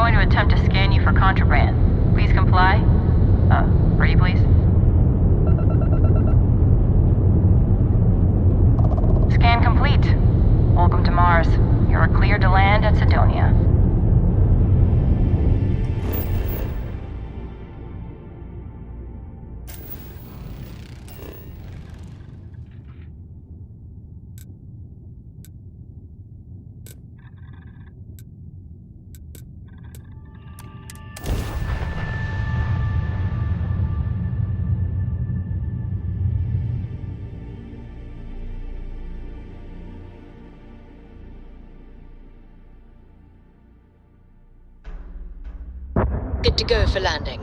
going to attempt to scan you for contraband. Please comply. Ready, please? Scan complete. Welcome to Mars. You are cleared to land at Cydonia. Good to go for landing.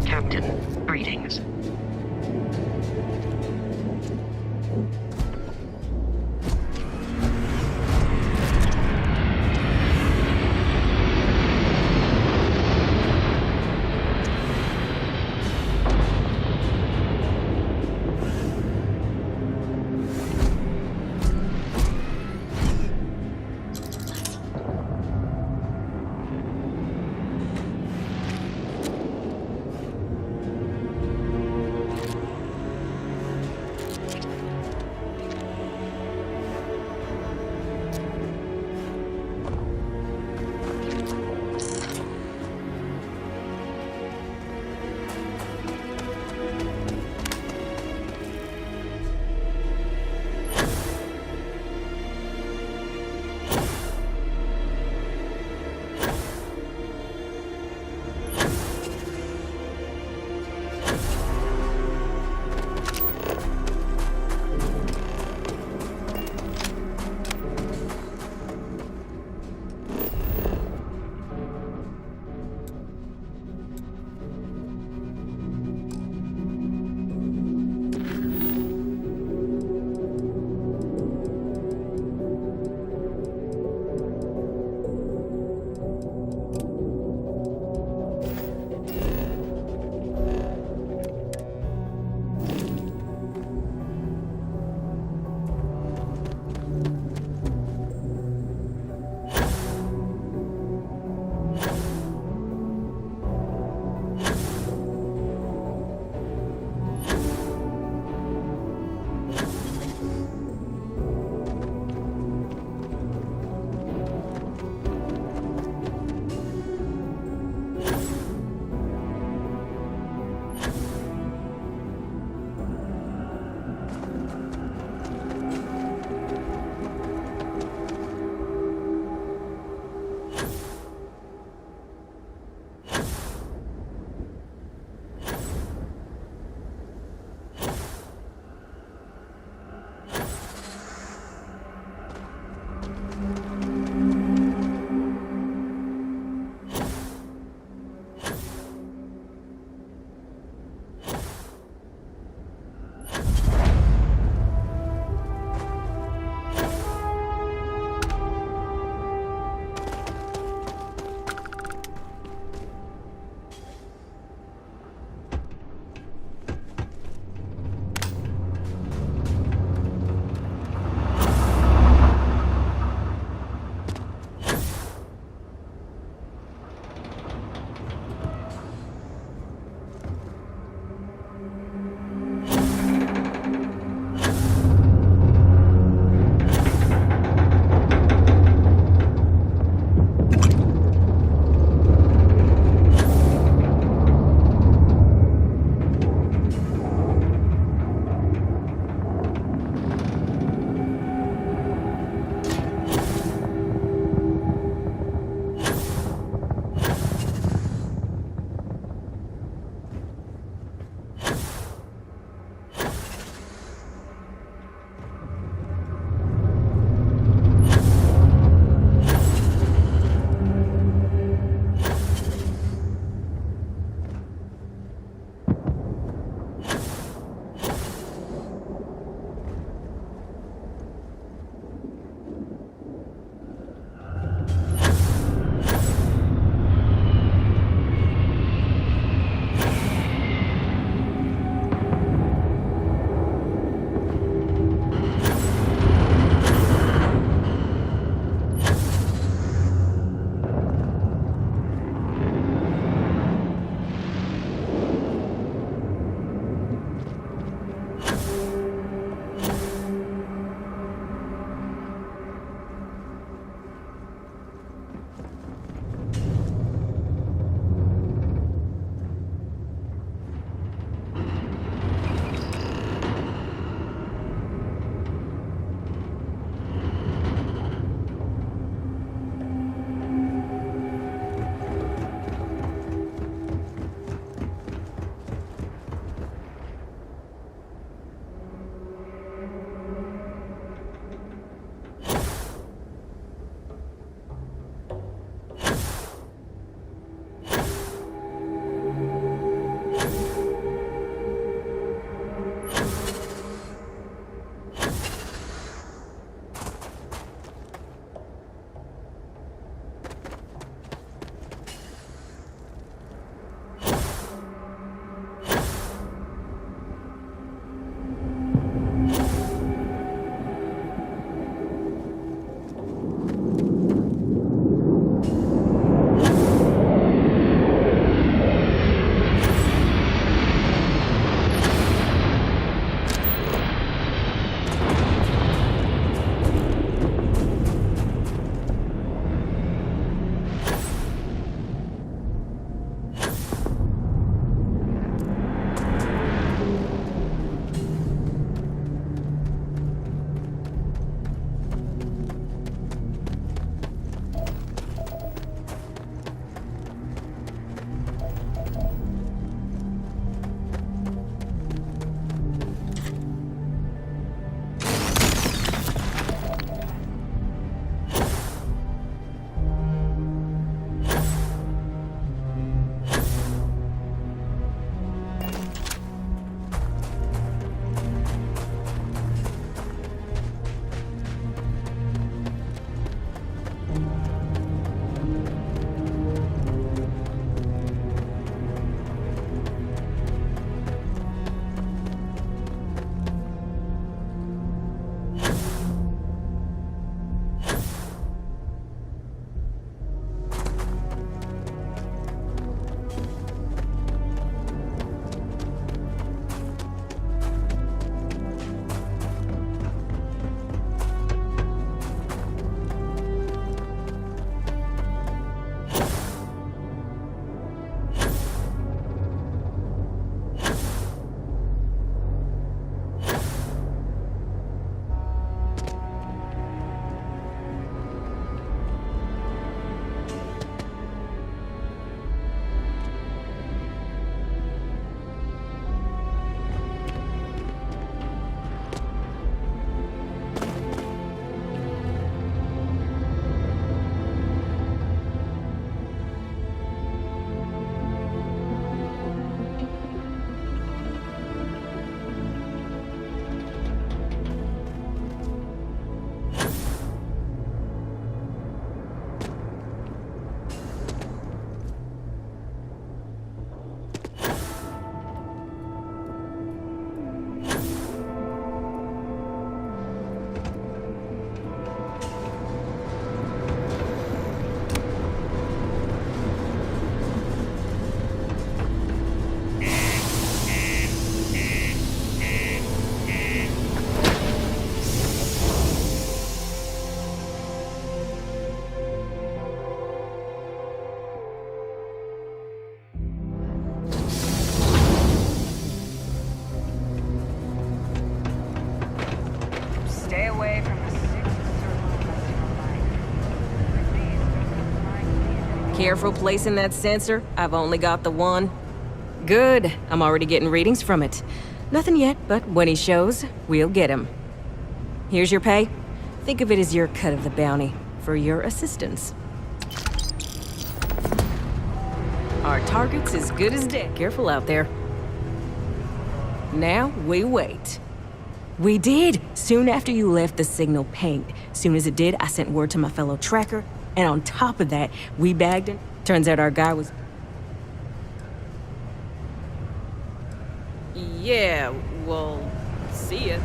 Captain, greetings. careful placing that sensor. I've only got the one. Good. I'm already getting readings from it. Nothing yet, but when he shows, we'll get him. Here's your pay. Think of it as your cut of the bounty for your assistance. Our target's as good as dead. Careful out there. Now, we wait. We did! Soon after you left, the signal pinged. Soon as it did, I sent word to my fellow tracker, and on top of that, we bagged him. Turns out our guy was... Yeah, well, see ya.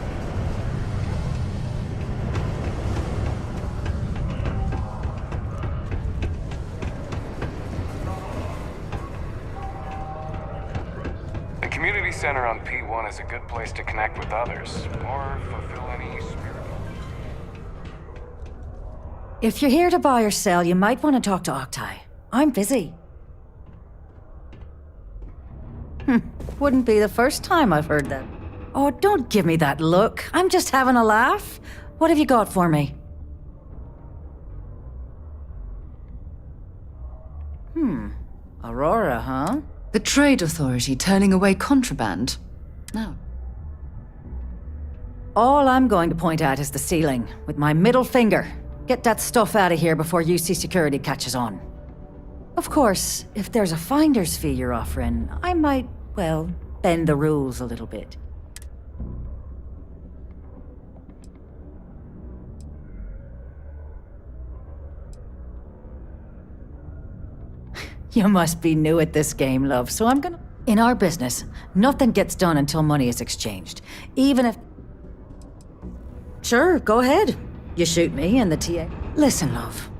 The community center on P1 is a good place to connect with others, or fulfill any spiritual... If you're here to buy or sell, you might want to talk to Octai. I'm busy. Wouldn't be the first time I've heard that. Oh, don't give me that look. I'm just having a laugh. What have you got for me? Aurora, huh? The Trade Authority turning away contraband? No. All I'm going to point at is the ceiling, with my middle finger. Get that stuff out of here before UC Security catches on. Of course, if there's a finder's fee you're offering, I might, well, bend the rules a little bit. You must be new at this game, love, so I'm gonna... In our business, nothing gets done until money is exchanged. Even if... Sure, go ahead. You shoot me and the TA. Listen, love.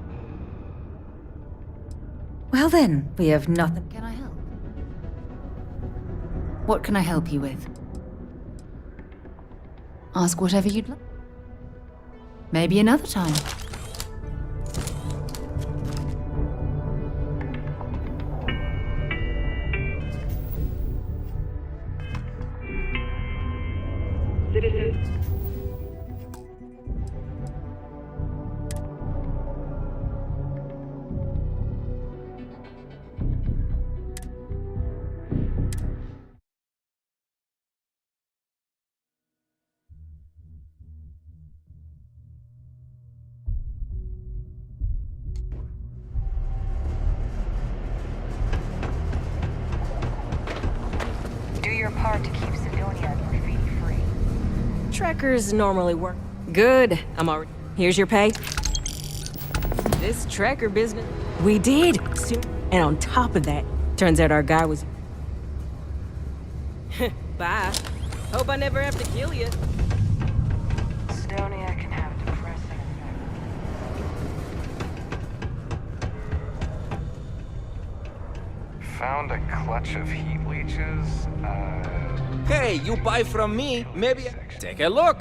Well then, we have nothing... Can I help? What can I help you with? Ask whatever you'd like. Maybe another time. Do your part to keep Sidonia graffiti-free. Trackers normally work. Good. I'm already... Here's your pay. This tracker business... We did! Soon... And on top of that, turns out our guy was... Bye. Hope I never have to kill you. Sidonia can have a depressing effect. Found a clutch of heat leeches, Hey, you buy from me, maybe... Take a look!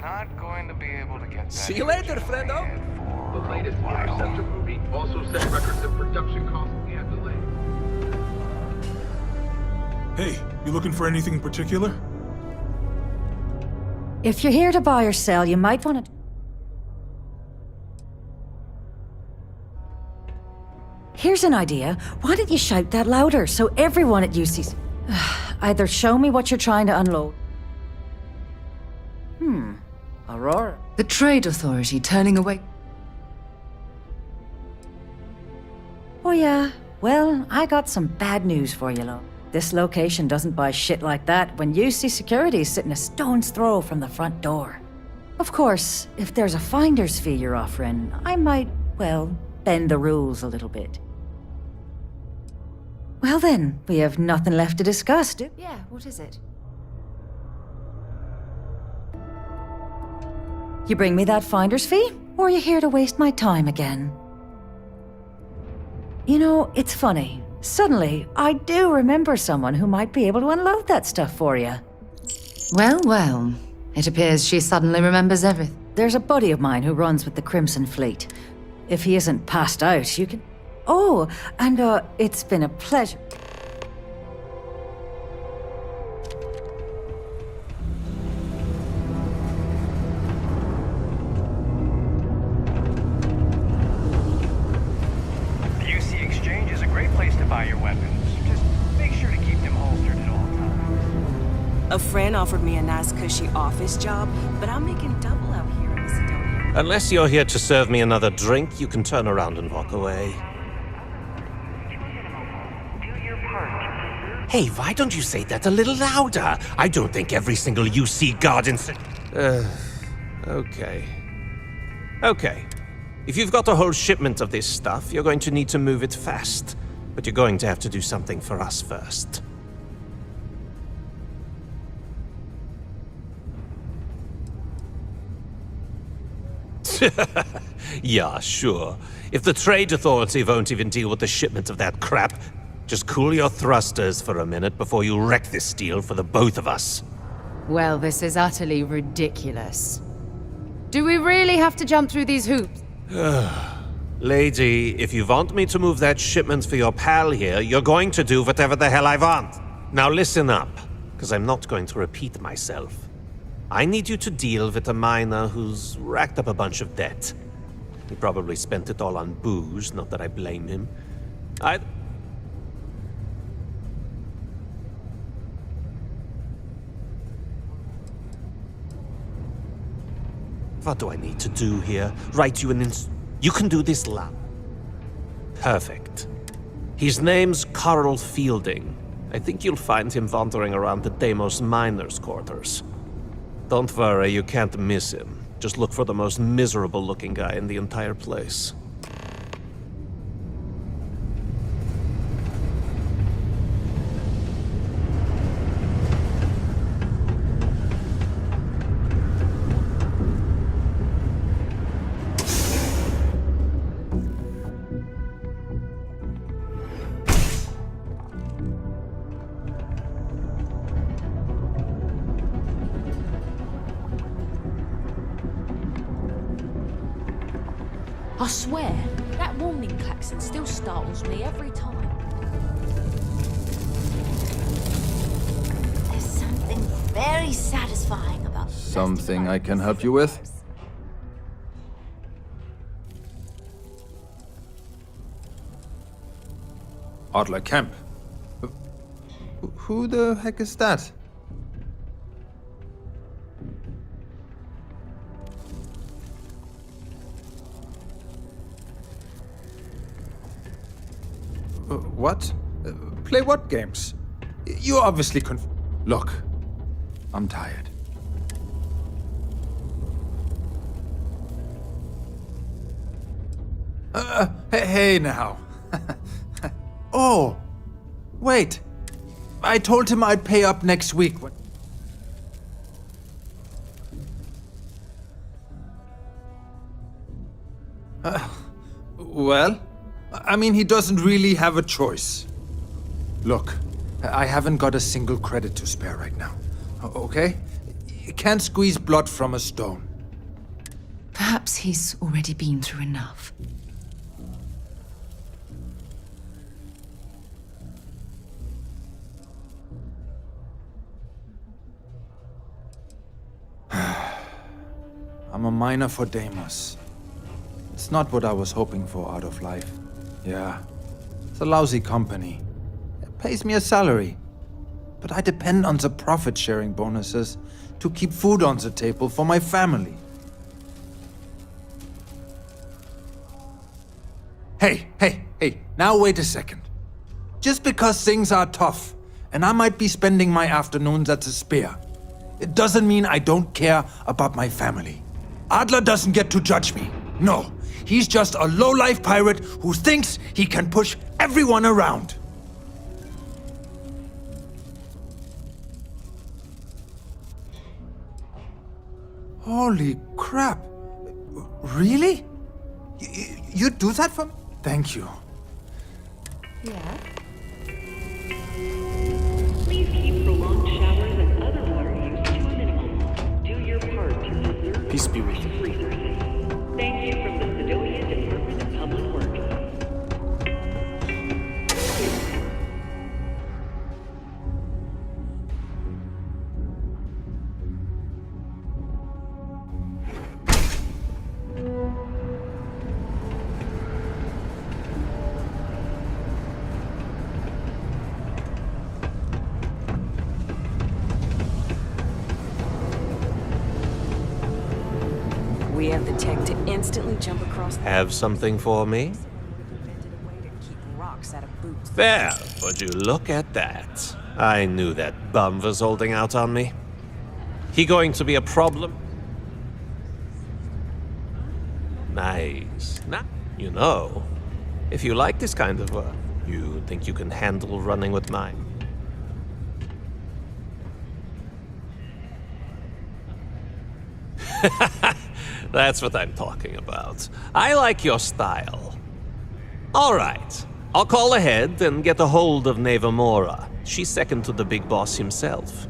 not going to be able to get that. See you later, friendo. The latest Interceptor movie also set records of production costs and delay. Hey, you looking for anything in particular? If you're here to buy or sell, you might want to... Here's an idea. Why don't you shout that louder so everyone at UC's... Either show me what you're trying to unload. Aurora. The Trade Authority turning away... Oh yeah, well, I got some bad news for you, love. This location doesn't buy shit like that when UC Security's sitting a stone's throw from the front door. Of course, if there's a finder's fee you're offering, I might, well, bend the rules a little bit. Well then, we have nothing left to discuss, do we? Yeah, what is it? You bring me that finder's fee, or are you here to waste my time again? You know, it's funny. Suddenly, I do remember someone who might be able to unload that stuff for you. Well, well. It appears she suddenly remembers everything. There's a buddy of mine who runs with the Crimson Fleet. If he isn't passed out, you can... Oh, and it's been a pleasure. The UC Exchange is a great place to buy your weapons. Just make sure to keep them holstered at all times. A friend offered me a nice cushy office job, but I'm making double out here in Macedonia. Unless you're here to serve me another drink, you can turn around and walk away. Hey, why don't you say that a little louder? I don't think every single UC guard in... Okay. Okay. If you've got a whole shipment of this stuff, you're going to need to move it fast. But you're going to have to do something for us first. Yeah, sure. If the Trade Authority won't even deal with the shipment of that crap, just cool your thrusters for a minute before you wreck this deal for the both of us. Well, this is utterly ridiculous. Do we really have to jump through these hoops? Lady, if you want me to move that shipment for your pal here, you're going to do whatever the hell I want. Now listen up, because I'm not going to repeat myself. I need you to deal with a miner who's racked up a bunch of debt. He probably spent it all on booze, not that I blame him. What do I need to do here? Write you an You can do this loud. Perfect. His name's Carl Fielding. I think you'll find him wandering around the Deimos miners' quarters. Don't worry, you can't miss him. Just look for the most miserable-looking guy in the entire place. I swear, that warning klaxon still startles me every time. There's something very satisfying about... Something I can help you with? Adler Camp. Who the heck is that? What? Play what games? You're obviously Look, I'm tired. Hey now. Oh, wait. I told him I'd pay up next week. Well, I mean, he doesn't really have a choice. Look, I haven't got a single credit to spare right now, okay? You can't squeeze blood from a stone. Perhaps he's already been through enough. I'm a miner for Deimos. It's not what I was hoping for out of life. Yeah, it's a lousy company. It pays me a salary. But I depend on the profit-sharing bonuses to keep food on the table for my family. Hey, now wait a second. Just because things are tough, and I might be spending my afternoons at the Spear, it doesn't mean I don't care about my family. Adler doesn't get to judge me. No, he's just a low-life pirate who thinks he can push everyone around. Holy crap. Really? You'd do that for me? Thank you. Yeah? Please keep prolonged showers and other water use to a minimum. Do your part to preserve Peace be with you. resources. Thank you from the Sidonia Department of Public Works. We have the tech to instantly jump across the... Have something for me? Invented a way to keep rocks out of boots. There, would you look at that? I knew that bum was holding out on me. He going to be a problem? Nice. Now, you know, if you like this kind of work, you think you can handle running with mine? That's what I'm talking about. I like your style. All right. I'll call ahead and get a hold of Nevamora. She's second to the big boss himself.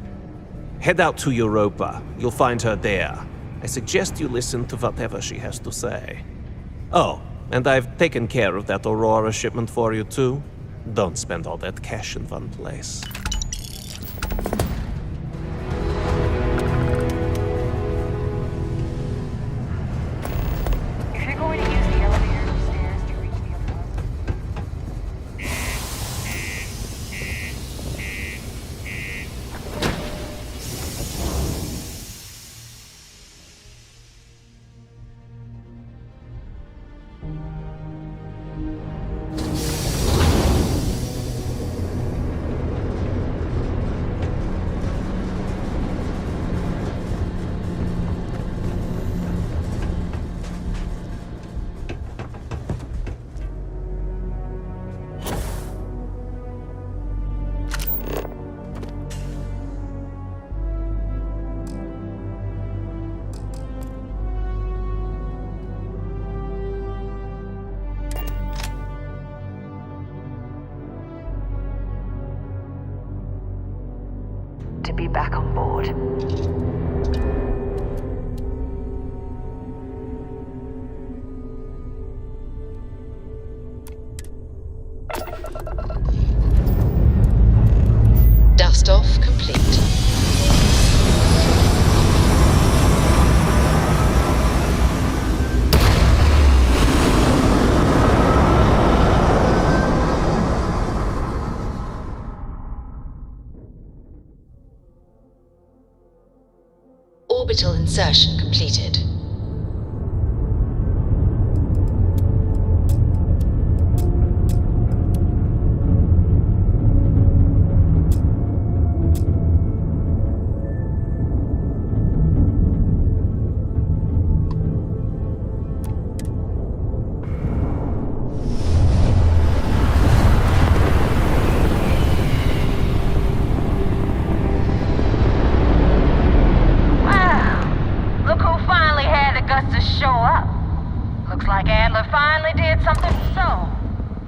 Head out to Europa. You'll find her there. I suggest you listen to whatever she has to say. Oh, and I've taken care of that Aurora shipment for you too. Don't spend all that cash in one place. If you're going to use the elevator or stairs to reach the upper level. To be back on board. Dust off complete. Orbital insertion completed.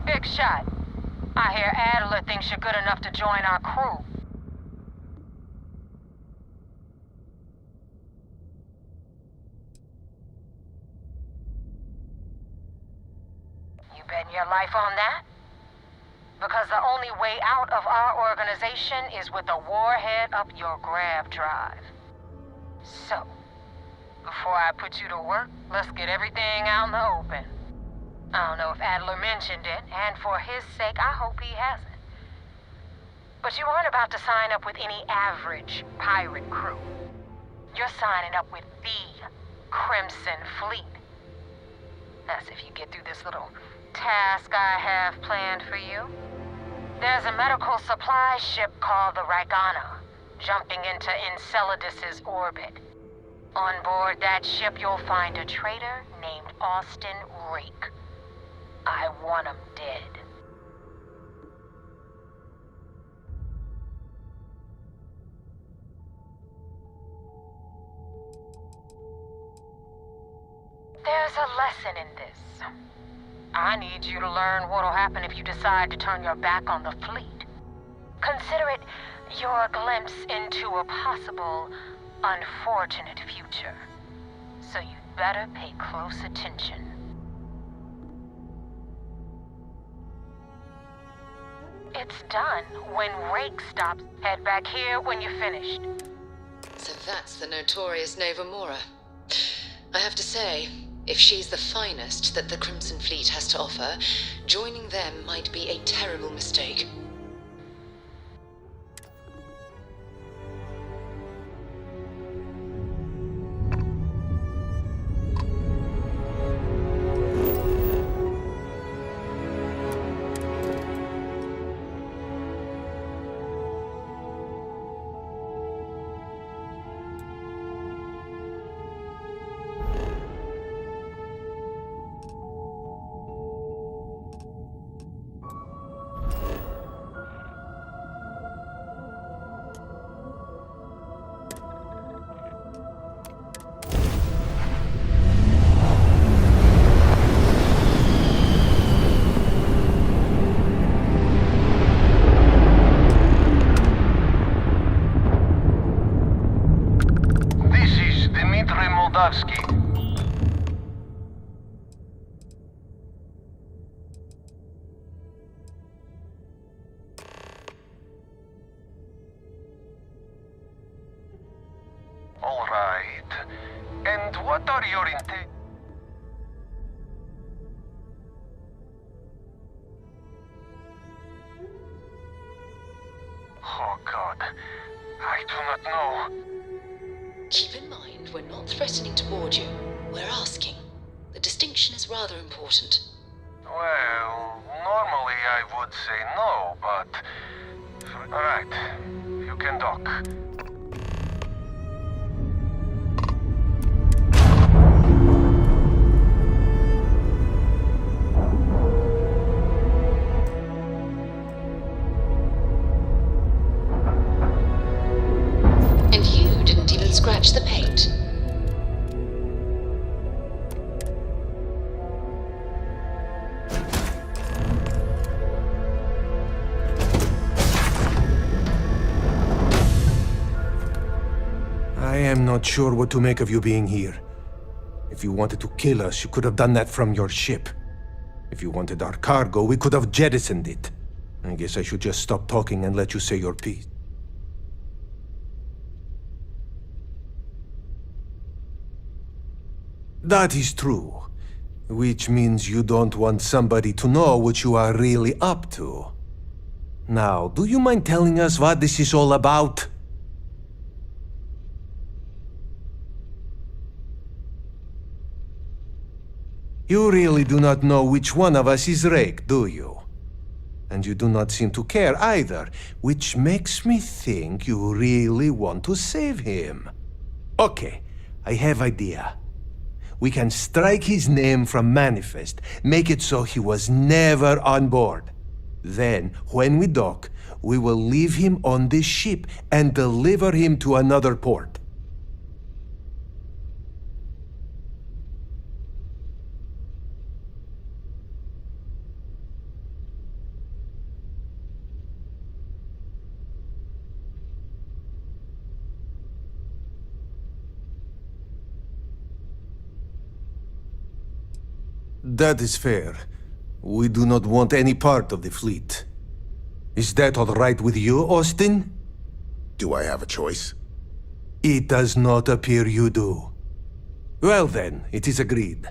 Big shot. I hear Adler thinks you're good enough to join our crew. You betting your life on that? Because the only way out of our organization is with a warhead up your grab drive. So, before I put you to work, let's get everything out in the open. I don't know if Adler mentioned it, and for his sake, I hope he hasn't. But you aren't about to sign up with any average pirate crew. You're signing up with the Crimson Fleet. That's if you get through this little task I have planned for you. There's a medical supply ship called the Ragana, jumping into Enceladus's orbit. On board that ship, you'll find a traitor named Austin Rake. I want him dead. There's a lesson in this. I need you to learn what'll happen if you decide to turn your back on the fleet. Consider it your glimpse into a possible, unfortunate future. So you'd better pay close attention. It's done when Rake stops. Head back here when you're finished. So that's the notorious Nova Mora. I have to say, if she's the finest that the Crimson Fleet has to offer, joining them might be a terrible mistake. All right. And what are your intentions? Oh God, I do not know. Keep in mind, we're not threatening to board you. We're asking. The distinction is rather important. Well, normally I would say no, but... Alright, you can dock. And you didn't even scratch the paint. I am not sure what to make of you being here. If you wanted to kill us, you could have done that from your ship. If you wanted our cargo, we could have jettisoned it. I guess I should just stop talking and let you say your piece. That is true. Which means you don't want somebody to know what you are really up to. Now, do you mind telling us what this is all about? You really do not know which one of us is Rake, do you? And you do not seem to care either, which makes me think you really want to save him. Okay, I have idea. We can strike his name from Manifest, make it so he was never on board. Then, when we dock, we will leave him on this ship and deliver him to another port. That is fair. We do not want any part of the fleet. Is that all right with you, Austin? Do I have a choice? It does not appear you do. Well then, it is agreed.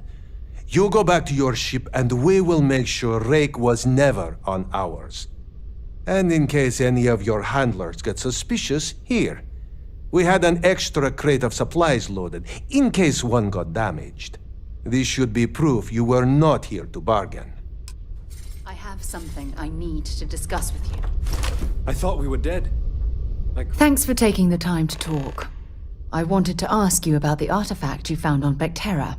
You go back to your ship and we will make sure Rake was never on ours. And in case any of your handlers get suspicious, here. We had an extra crate of supplies loaded, in case one got damaged. This should be proof you were not here to bargain. I have something I need to discuss with you. I thought we were dead. Thanks for taking the time to talk. I wanted to ask you about the artifact you found on Bactera.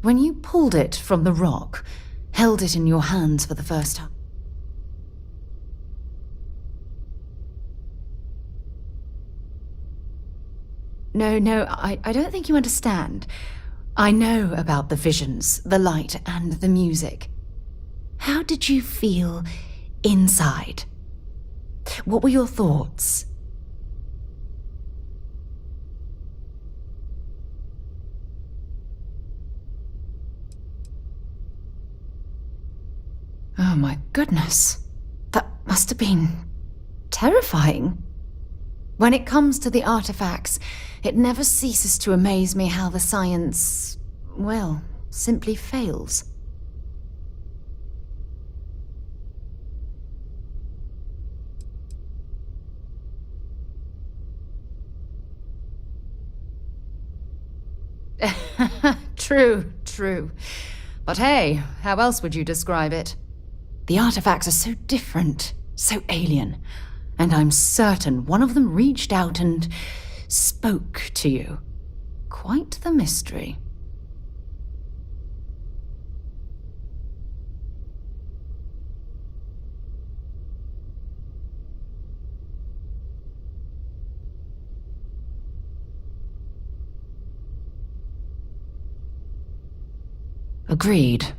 When you pulled it from the rock, held it in your hands for the first time. No, I don't think you understand. I know about the visions, the light, and the music. How did you feel inside? What were your thoughts? Oh my goodness. That must have been terrifying. When it comes to the artifacts, it never ceases to amaze me how the science, well, simply fails. True. But hey, how else would you describe it? The artifacts are so different, so alien, and I'm certain one of them reached out and spoke to you. Quite the mystery. Agreed.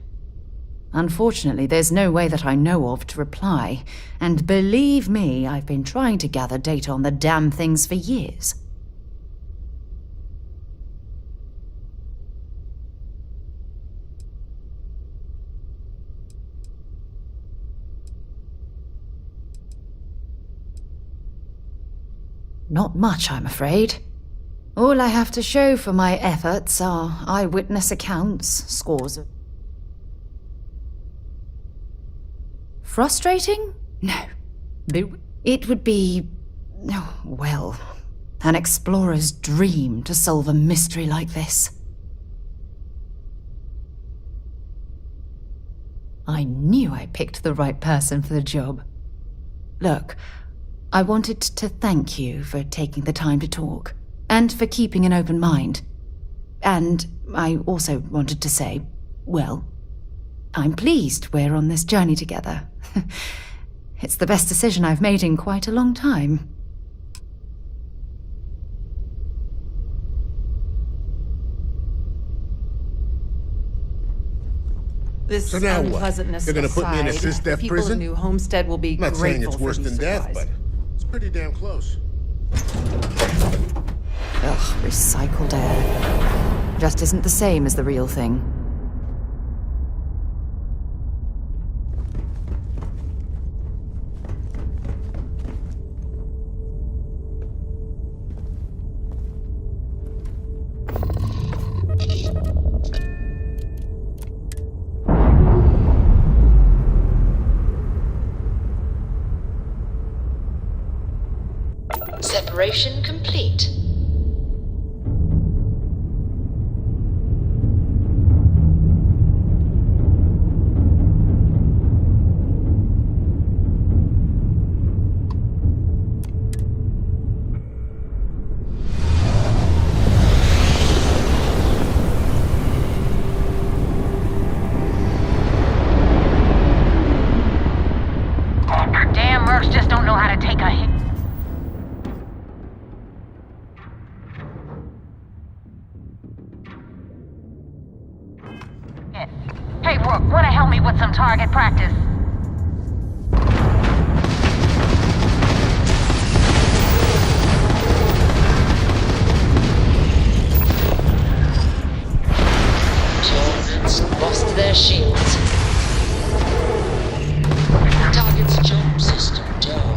Unfortunately, there's no way that I know of to reply, and believe me, I've been trying to gather data on the damn things for years. Not much, I'm afraid. All I have to show for my efforts are eyewitness accounts, scores of... Frustrating? No. It would be... well, an explorer's dream to solve a mystery like this. I knew I picked the right person for the job. Look, I wanted to thank you for taking the time to talk, and for keeping an open mind. And I also wanted to say, well, I'm pleased we're on this journey together. It's the best decision I've made in quite a long time. This unpleasantness They're gonna put me in a sys-def people prison? of New Homestead will be I'm not saying it's worse than death, supplies. but it's pretty damn close. Ugh, recycled air. Just isn't the same as the real thing. Separation complete. Damn mercs just don't know how to take a hit. Hey, Rook, wanna help me with some target practice? Targets lost their shields. Target's jump system down.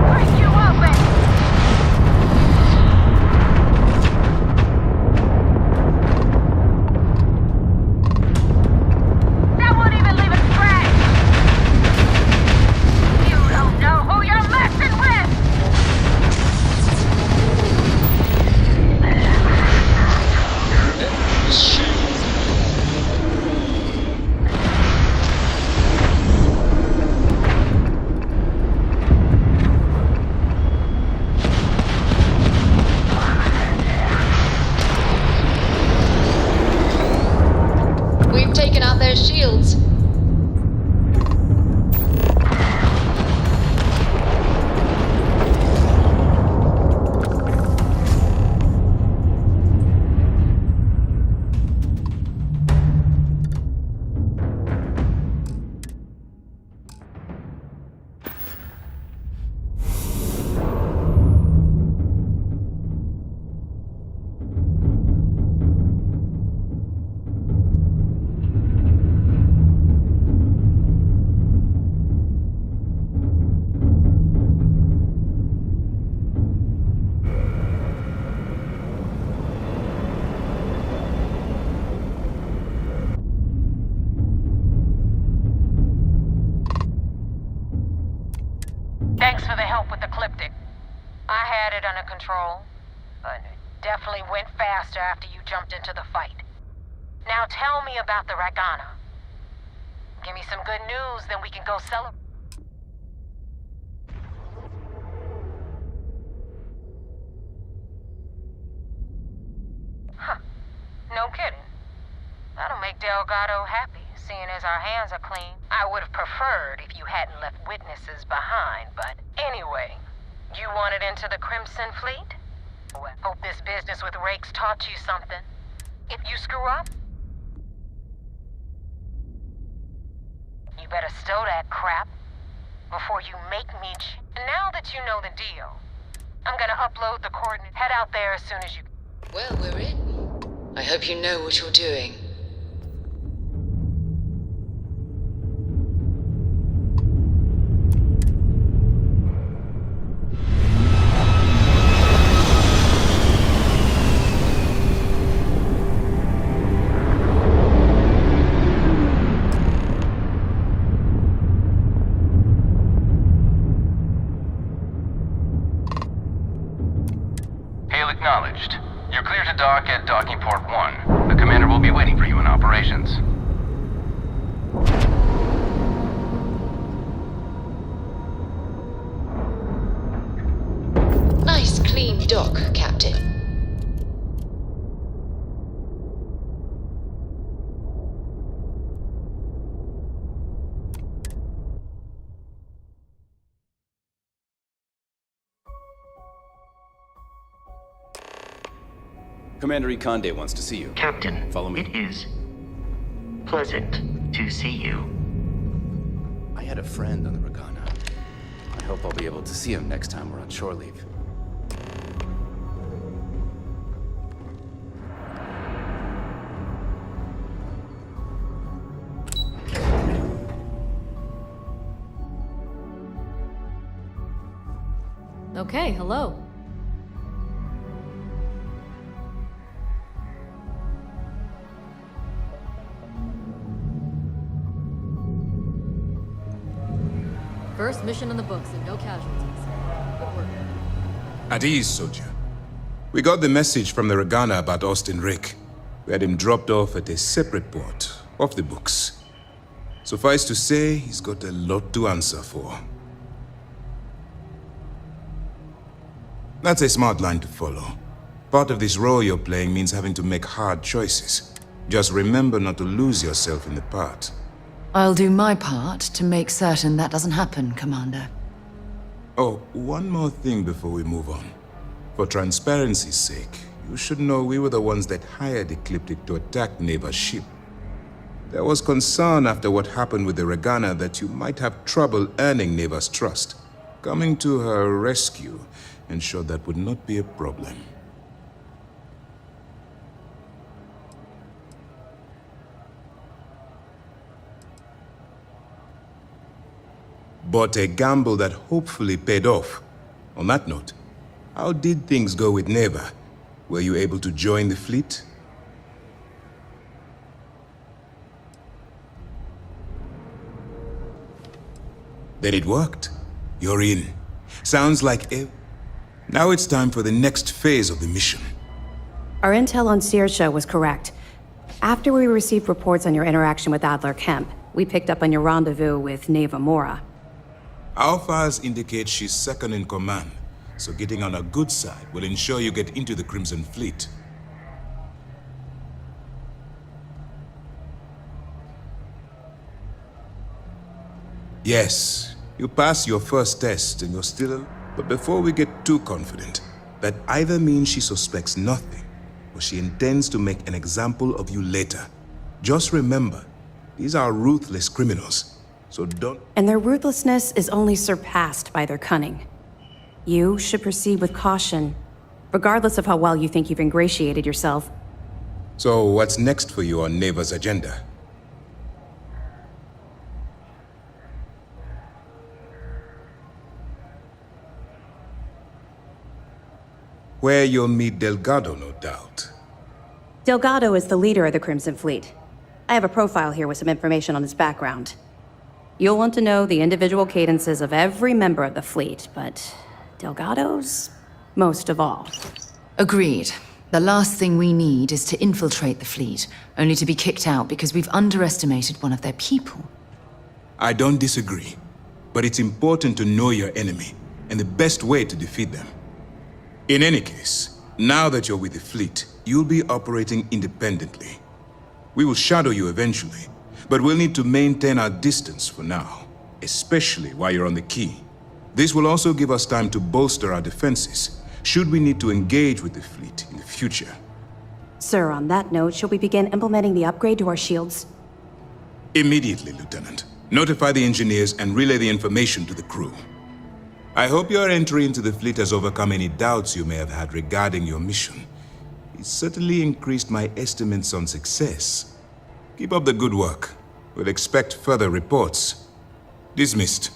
Break you open! That won't even leave a scratch! You don't know who you're messing with! Shield Thanks for the help with the Cliptic. I had it under control, but it definitely went faster after you jumped into the fight. Now tell me about the Ragana. Give me some good news, then we can go celebrate. Huh. No kidding. That'll make Delgado happy, seeing as our hands are clean. I would have preferred if you hadn't left witnesses behind, but anyway, you wanted into the Crimson Fleet? Well, hope this business with Rakes taught you something. If you screw up, you better stow that crap before you make me Now that you know the deal, I'm gonna upload the coordinates. Head out there as soon as you... Well, we're in. I hope you know what you're doing. Acknowledged. You're clear to dock at docking port 1. The commander will be waiting for you in operations. Nice clean dock, Captain. Commander Ikonde wants to see you. Captain, follow me. It is pleasant to see you. I had a friend on the Ragana. I hope I'll be able to see him next time we're on shore leave. Okay, hello. First mission in the books and no casualties. Good work. At ease, soldier. We got the message from the Ragana about Austin Rick. We had him dropped off at a separate port, off the books. Suffice to say, he's got a lot to answer for. That's a smart line to follow. Part of this role you're playing means having to make hard choices. Just remember not to lose yourself in the part. I'll do my part to make certain that doesn't happen, Commander. Oh, one more thing before we move on. For transparency's sake, you should know we were the ones that hired Ecliptic to attack Neva's ship. There was concern after what happened with the Ragana that you might have trouble earning Neva's trust. Coming to her rescue ensured that would not be a problem. But a gamble that hopefully paid off. On that note, how did things go with Neva? Were you able to join the fleet? Then it worked. You're in. Sounds like Now it's time for the next phase of the mission. Our intel on Saoirse was correct. After we received reports on your interaction with Adler Kemp, we picked up on your rendezvous with Neva Mora. Our files indicate she's second in command, so getting on her good side will ensure you get into the Crimson Fleet. Yes, you passed your first test and you're still... But before we get too confident, that either means she suspects nothing, or she intends to make an example of you later. Just remember, these are ruthless criminals. So don't... And their ruthlessness is only surpassed by their cunning. You should proceed with caution, regardless of how well you think you've ingratiated yourself. So what's next for you on Neva's agenda? Where you'll meet Delgado, no doubt. Delgado is the leader of the Crimson Fleet. I have a profile here with some information on his background. You'll want to know the individual cadences of every member of the fleet, but Delgado's most of all. Agreed. The last thing we need is to infiltrate the fleet, only to be kicked out because we've underestimated one of their people. I don't disagree, but it's important to know your enemy and the best way to defeat them. In any case, now that you're with the fleet, you'll be operating independently. We will shadow you eventually, but we'll need to maintain our distance for now, especially while you're on the key. This will also give us time to bolster our defenses, should we need to engage with the fleet in the future. Sir, on that note, shall we begin implementing the upgrade to our shields? Immediately, Lieutenant. Notify the engineers and relay the information to the crew. I hope your entry into the fleet has overcome any doubts you may have had regarding your mission. It certainly increased my estimates on success. Keep up the good work. We'll expect further reports. Dismissed.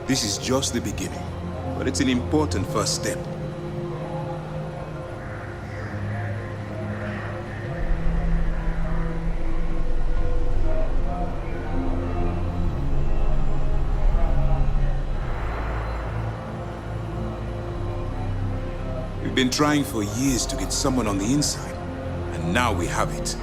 This is just the beginning, but it's an important first step. We've been trying for years to get someone on the inside, and now we have it.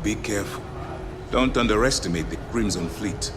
Be careful. Don't underestimate the Crimson Fleet.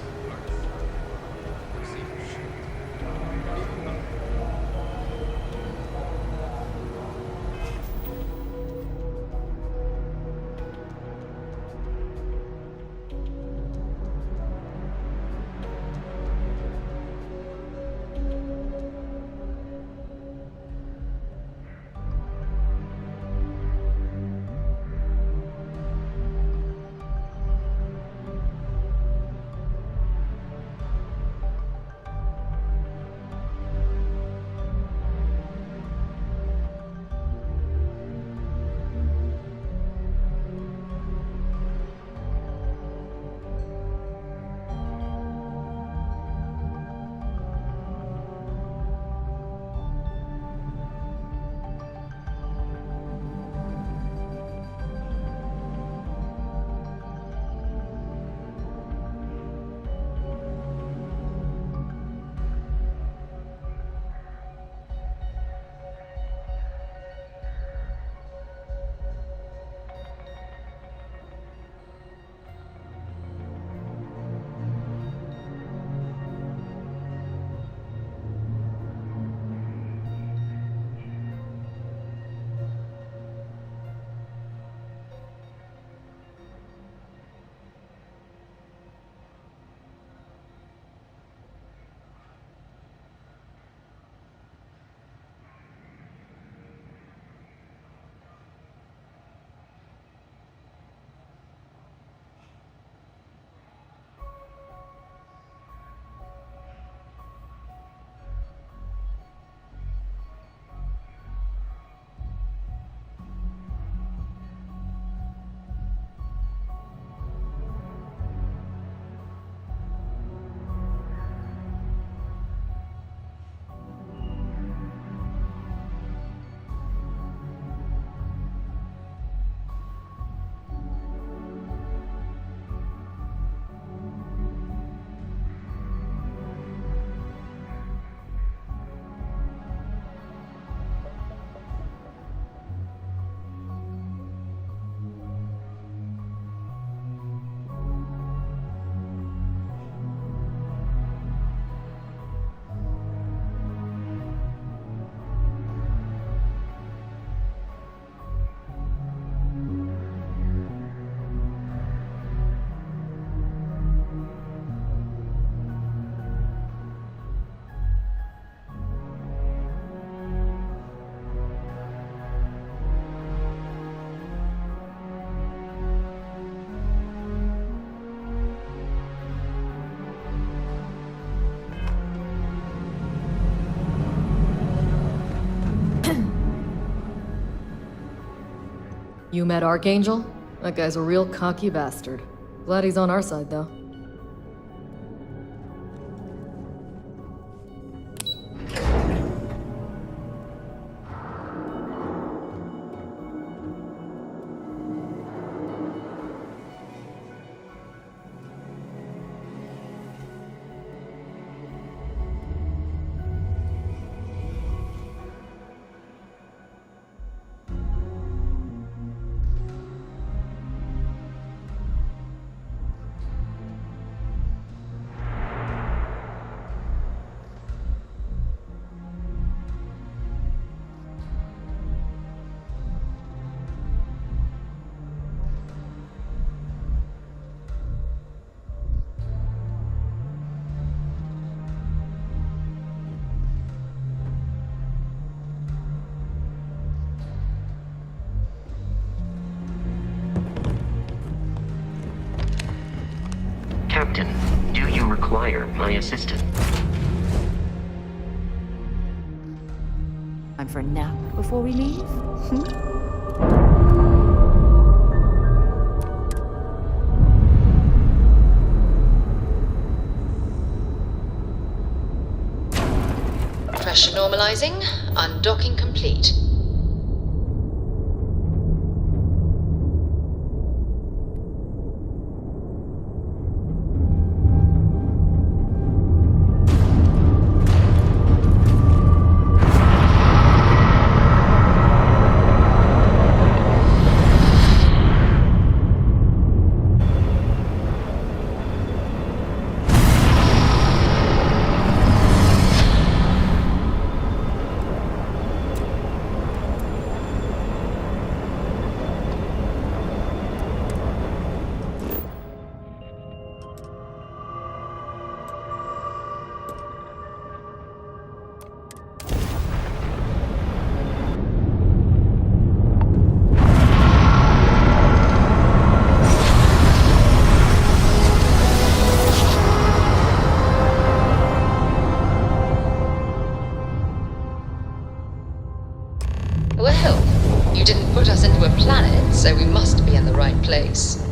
You met Archangel? That guy's a real cocky bastard. Glad he's on our side, though. Captain, do you require my assistance? Time for a nap before we leave? Pressure normalizing. Undocking complete. Well, you didn't put us into a planet, so we must be in the right place.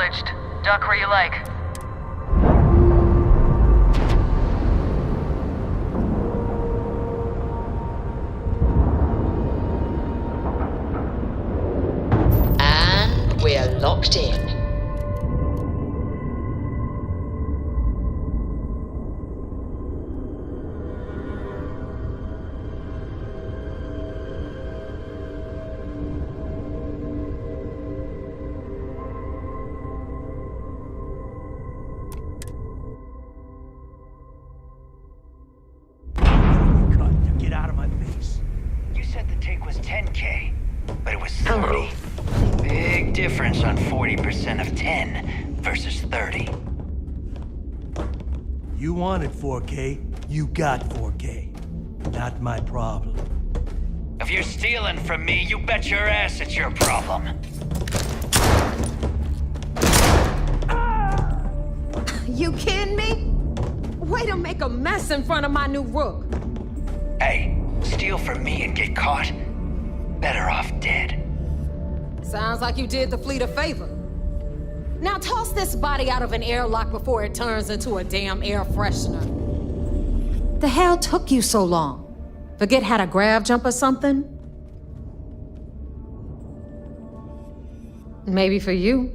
Acknowledged. Duck where you like. And we're locked in. Get out of my face. You said the take was 10K, but it was 30. Big difference on 40% of 10 versus 30. You wanted 4K, you got 4K. Not my problem. If you're stealing from me, you bet your ass it's your problem. You kidding me? Way to make a mess in front of my new rook. Hey, steal from me and get caught? Better off dead. Sounds like you did the fleet a favor. Now toss this body out of an airlock before it turns into a damn air freshener. The hell took you so long? Forget how to grav jump or something? Maybe for you.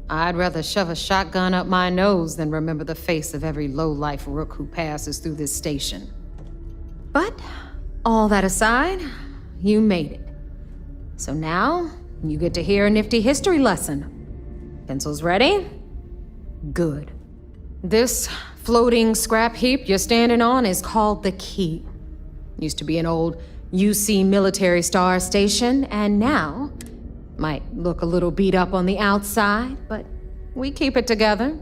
I'd rather shove a shotgun up my nose than remember the face of every low-life rook who passes through this station. But, all that aside, you made it. So now, you get to hear a nifty history lesson. Pencils ready? Good. This floating scrap heap you're standing on is called the Key. Used to be an old UC military star station, and now might look a little beat up on the outside, but we keep it together.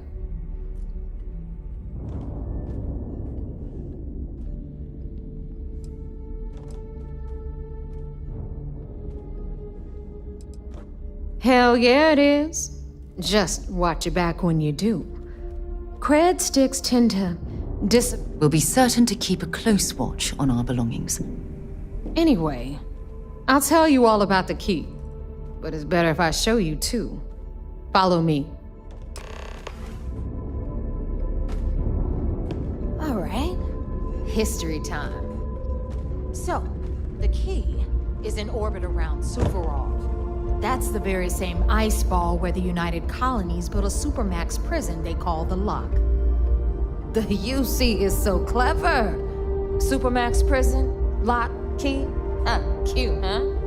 Hell yeah, it is. Just watch your back when you do. Cred sticks tend to We'll be certain to keep a close watch on our belongings. Anyway, I'll tell you all about the Key. But it's better if I show you too. Follow me. All right. History time. So, the Key is in orbit around Superbowl. That's the very same ice ball where the United Colonies built a supermax prison they call the Lock. The UC is so clever. Supermax prison, lock, key. Cute, huh?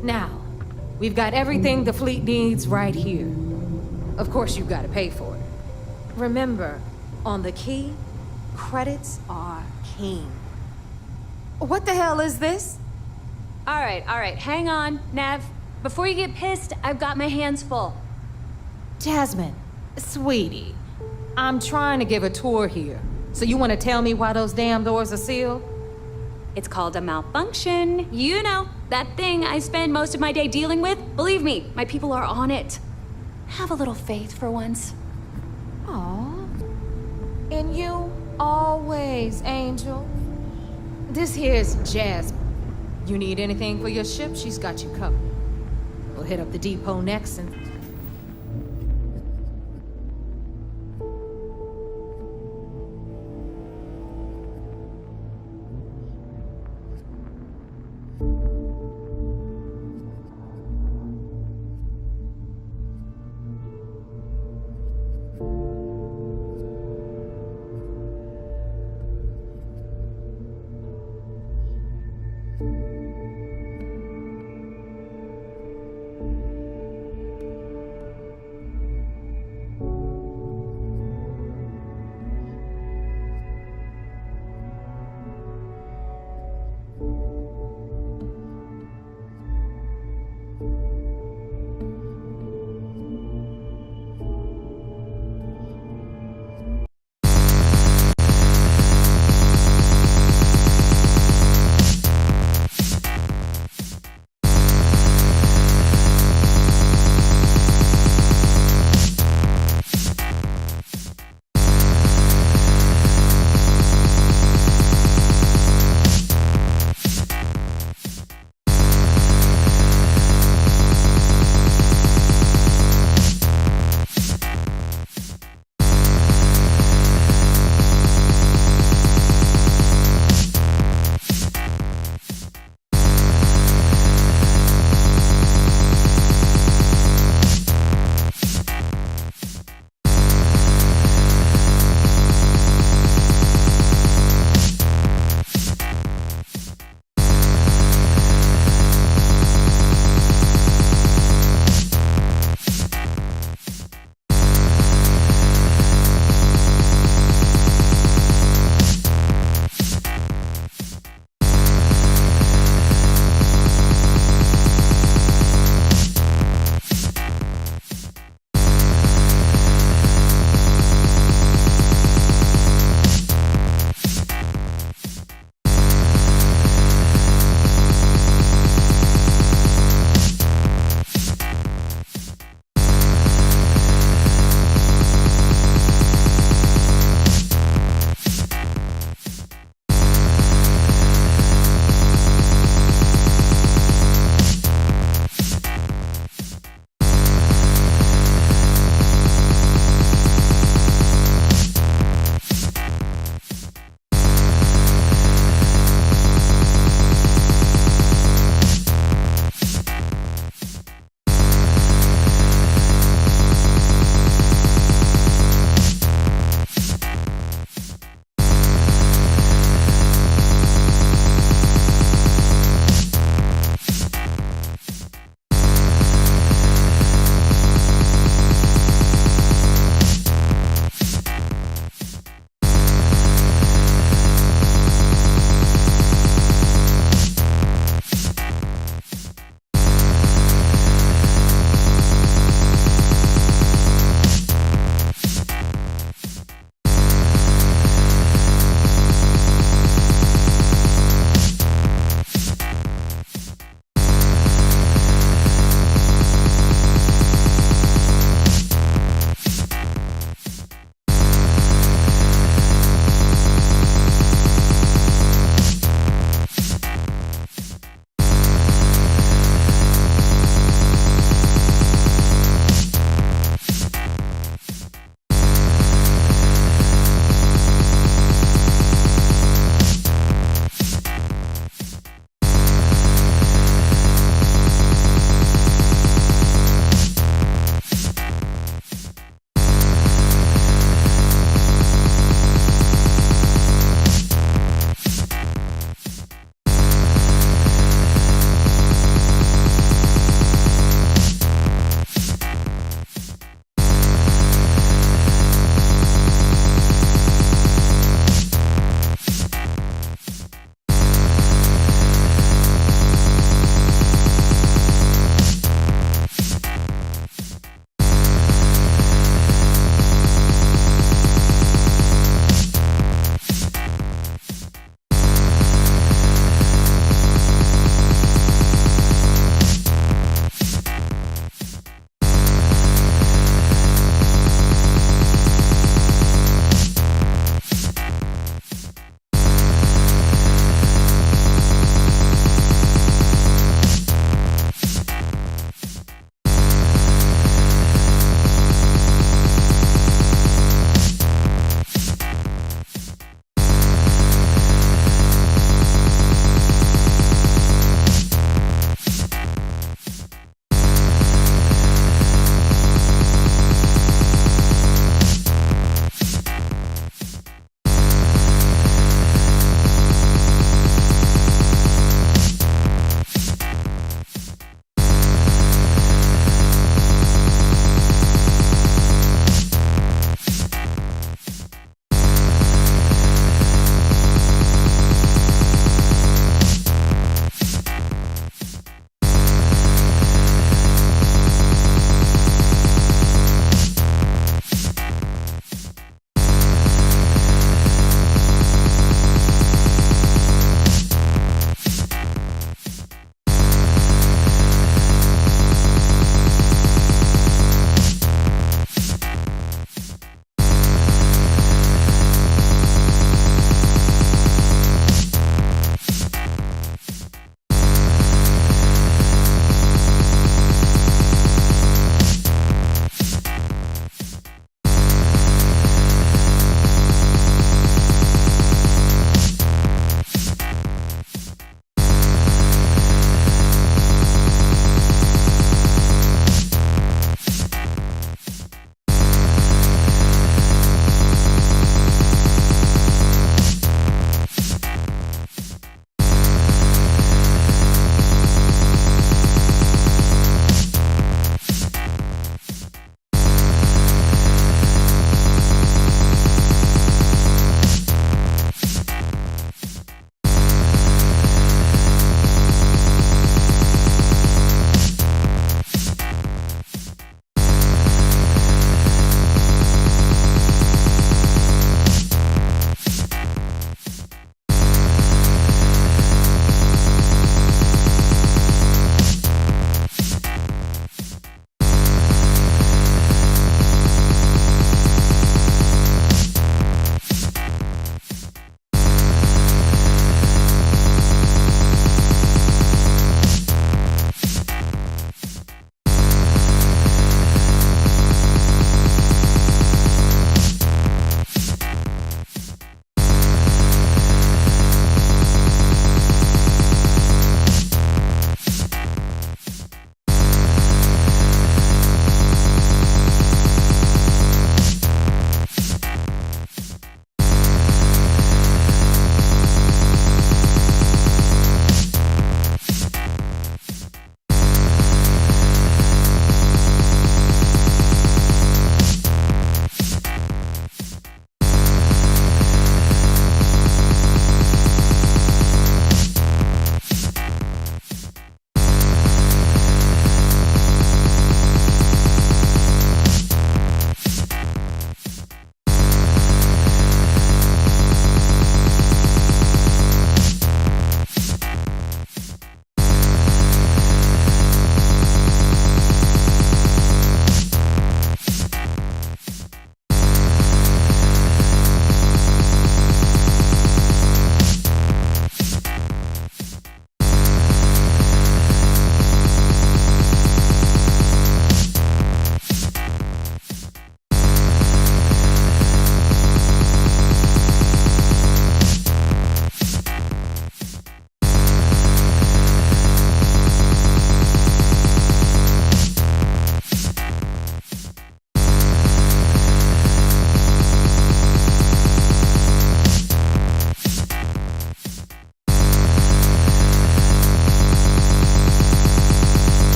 Now, we've got everything the fleet needs right here. Of course, you've got to pay for it. Remember, on the Key, credits are king. What the hell is this? All right, hang on, Nev. Before you get pissed, I've got my hands full. Jasmine, sweetie, I'm trying to give a tour here. So you want to tell me why those damn doors are sealed? It's called a malfunction. You know, that thing I spend most of my day dealing with. Believe me, my people are on it. Have a little faith for once. Aw. In you, always, Angel. This here's Jasmine. You need anything for your ship, she's got you covered. We'll hit up the depot next and...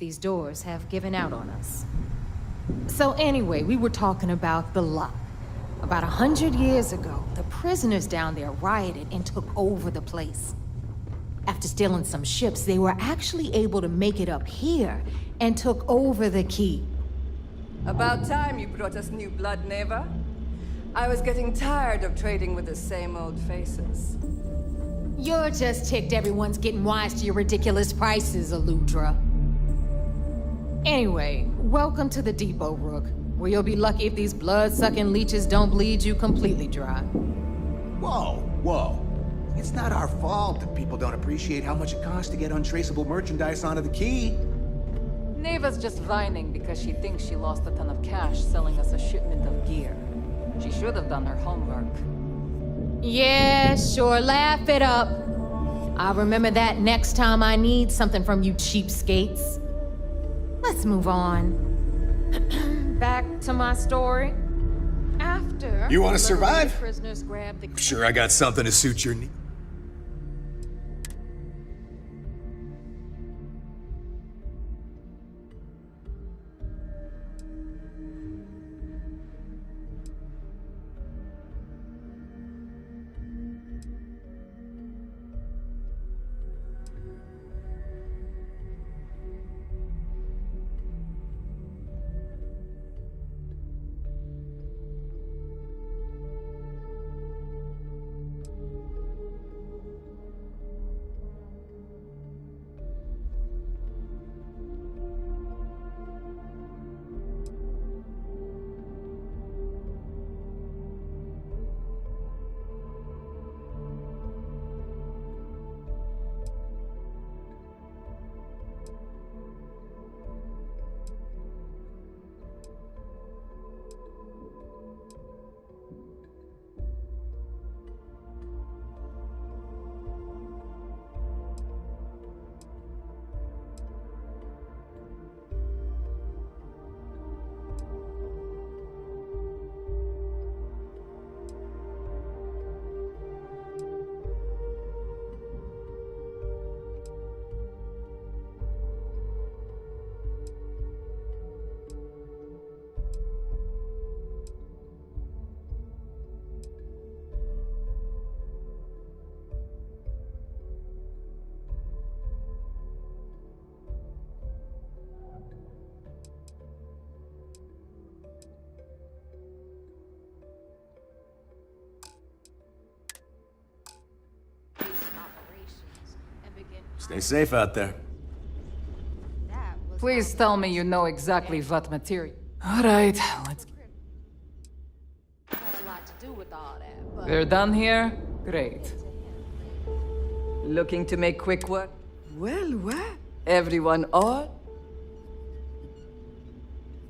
These doors have given out on us. So anyway, we were talking about the lock. About 100 years ago, the prisoners down there rioted and took over the place. After stealing some ships, they were actually able to make it up here and took over the key. About time you brought us new blood, Neva. I was getting tired of trading with the same old faces. You're just ticked everyone's getting wise to your ridiculous prices, Aludra. Anyway, welcome to the depot, Rook, where you'll be lucky if these blood-sucking leeches don't bleed you completely dry. Whoa, whoa. It's not our fault that people don't appreciate how much it costs to get untraceable merchandise onto the key. Neva's just whining because she thinks she lost a ton of cash selling us a shipment of gear. She should have done her homework. Yeah, sure, laugh it up. I'll remember that next time I need something from you cheapskates. Let's move on. Back to my story. After... You want to survive? Prisoners grabbed the... Sure, I got something to suit your needs. Stay safe out there. Please tell me you know exactly what material. All right, let's... We're done here? Great. Looking to make quick work? Well. Everyone all?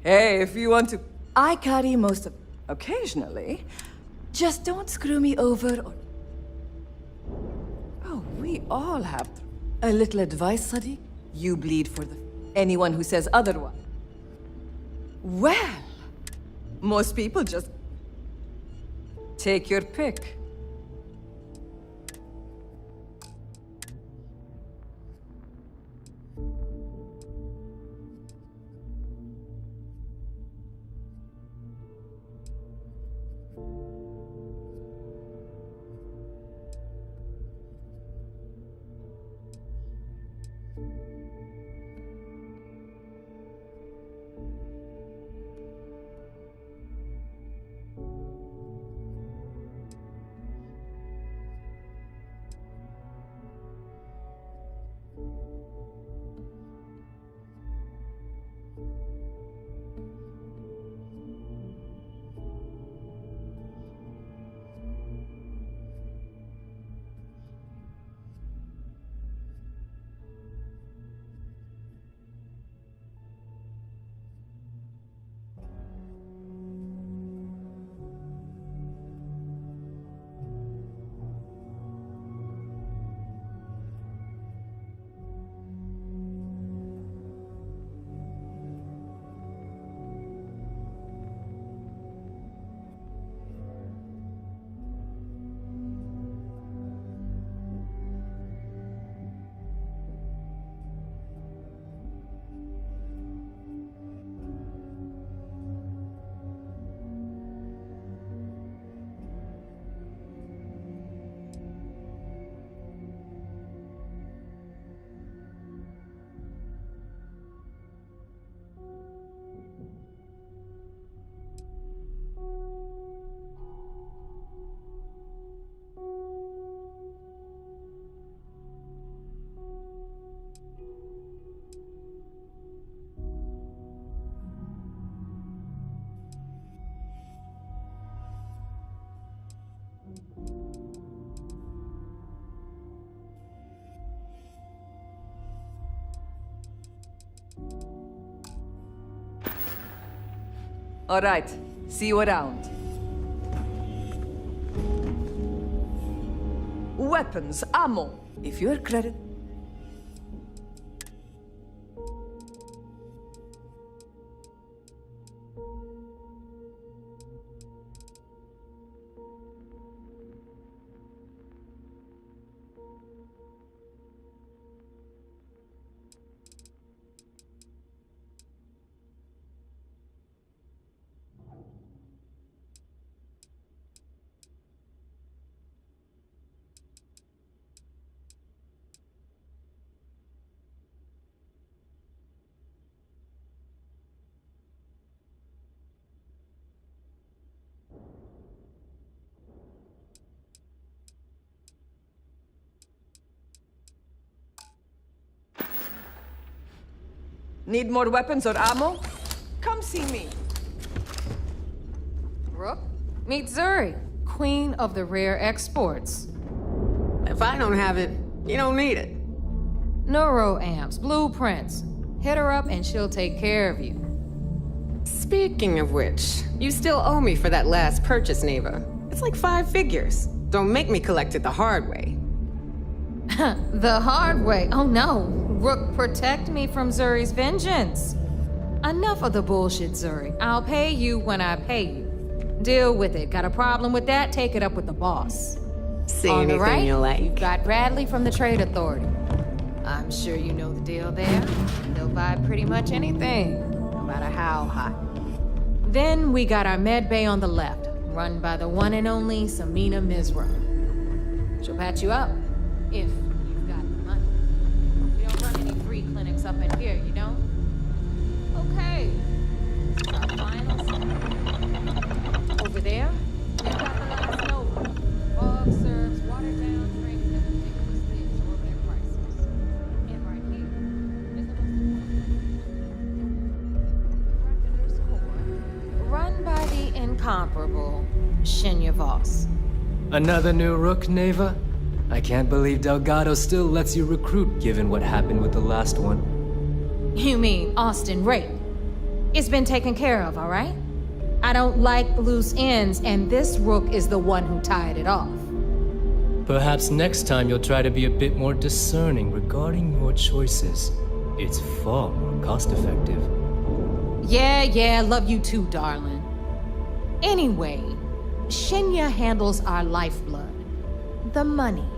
Hey, if you want to... I carry most of... Occasionally. Just don't screw me over or... Oh, we all have... A little advice, Sadiq? You bleed for the... anyone who says otherwise. Well, most people just... take your pick. All right. See you around. Weapons, ammo. If you're credit. Need more weapons or ammo? Come see me. Rook, meet Zuri, queen of the rare exports. If I don't have it, you don't need it. Neuroamps, blueprints. Hit her up and she'll take care of you. Speaking of which, you still owe me for that last purchase, Neva. It's like 5 figures. Don't make me collect it the hard way. The hard way? Oh no. Rook, protect me from Zuri's vengeance. Enough of the bullshit, Zuri. I'll pay you when I pay you. Deal with it. Got a problem with that? Take it up with the boss. See On anything the right, you like. you've got Bradley from the Trade Authority. I'm sure you know the deal there. They'll buy pretty much anything, no matter how hot. Then we got our med bay on the left, run by the one and only Samina Mizra. She'll patch you up, if you've got the money. We don't run any free clinics up in here, you know? Okay. Our final step. Over there, we've got the last Nova. Bog serves watered-down drinks at ridiculously exorbitant prices. And right here is the most important Reckoner's Core, run by the incomparable Shinya Voss. Another new rook, Neva? I can't believe Delgado still lets you recruit given what happened with the last one. You mean Austin Rape? It's been taken care of, all right? I don't like loose ends, and this rook is the one who tied it off. Perhaps next time you'll try to be a bit more discerning regarding your choices. It's far more cost-effective. Yeah, love you too, darling. Anyway, Shinya handles our lifeblood. The money.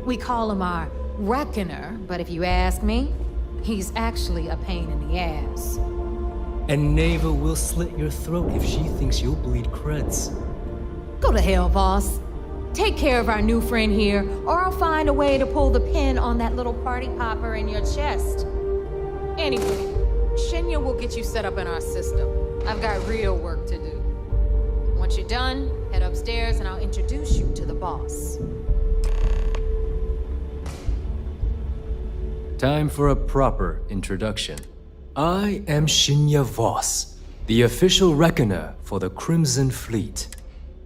We call him our reckoner, but if you ask me, he's actually a pain in the ass. And Neva will slit your throat if she thinks you'll bleed creds. Go to hell, boss. Take care of our new friend here, or I'll find a way to pull the pin on that little party popper in your chest. Anyway, Shinya will get you set up in our system. I've got real work to do. Once you're done, head upstairs and I'll introduce you to the boss. Time for a proper introduction. I am Shinya Voss, the official reckoner for the Crimson Fleet.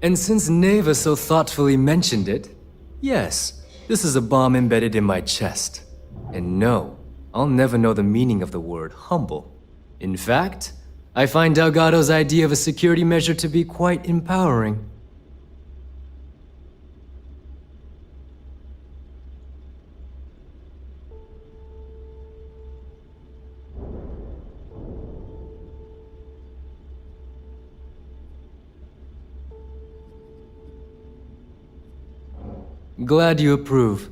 And since Neva so thoughtfully mentioned it, yes, this is a bomb embedded in my chest. And no, I'll never know the meaning of the word humble. In fact, I find Delgado's idea of a security measure to be quite empowering. Glad you approve.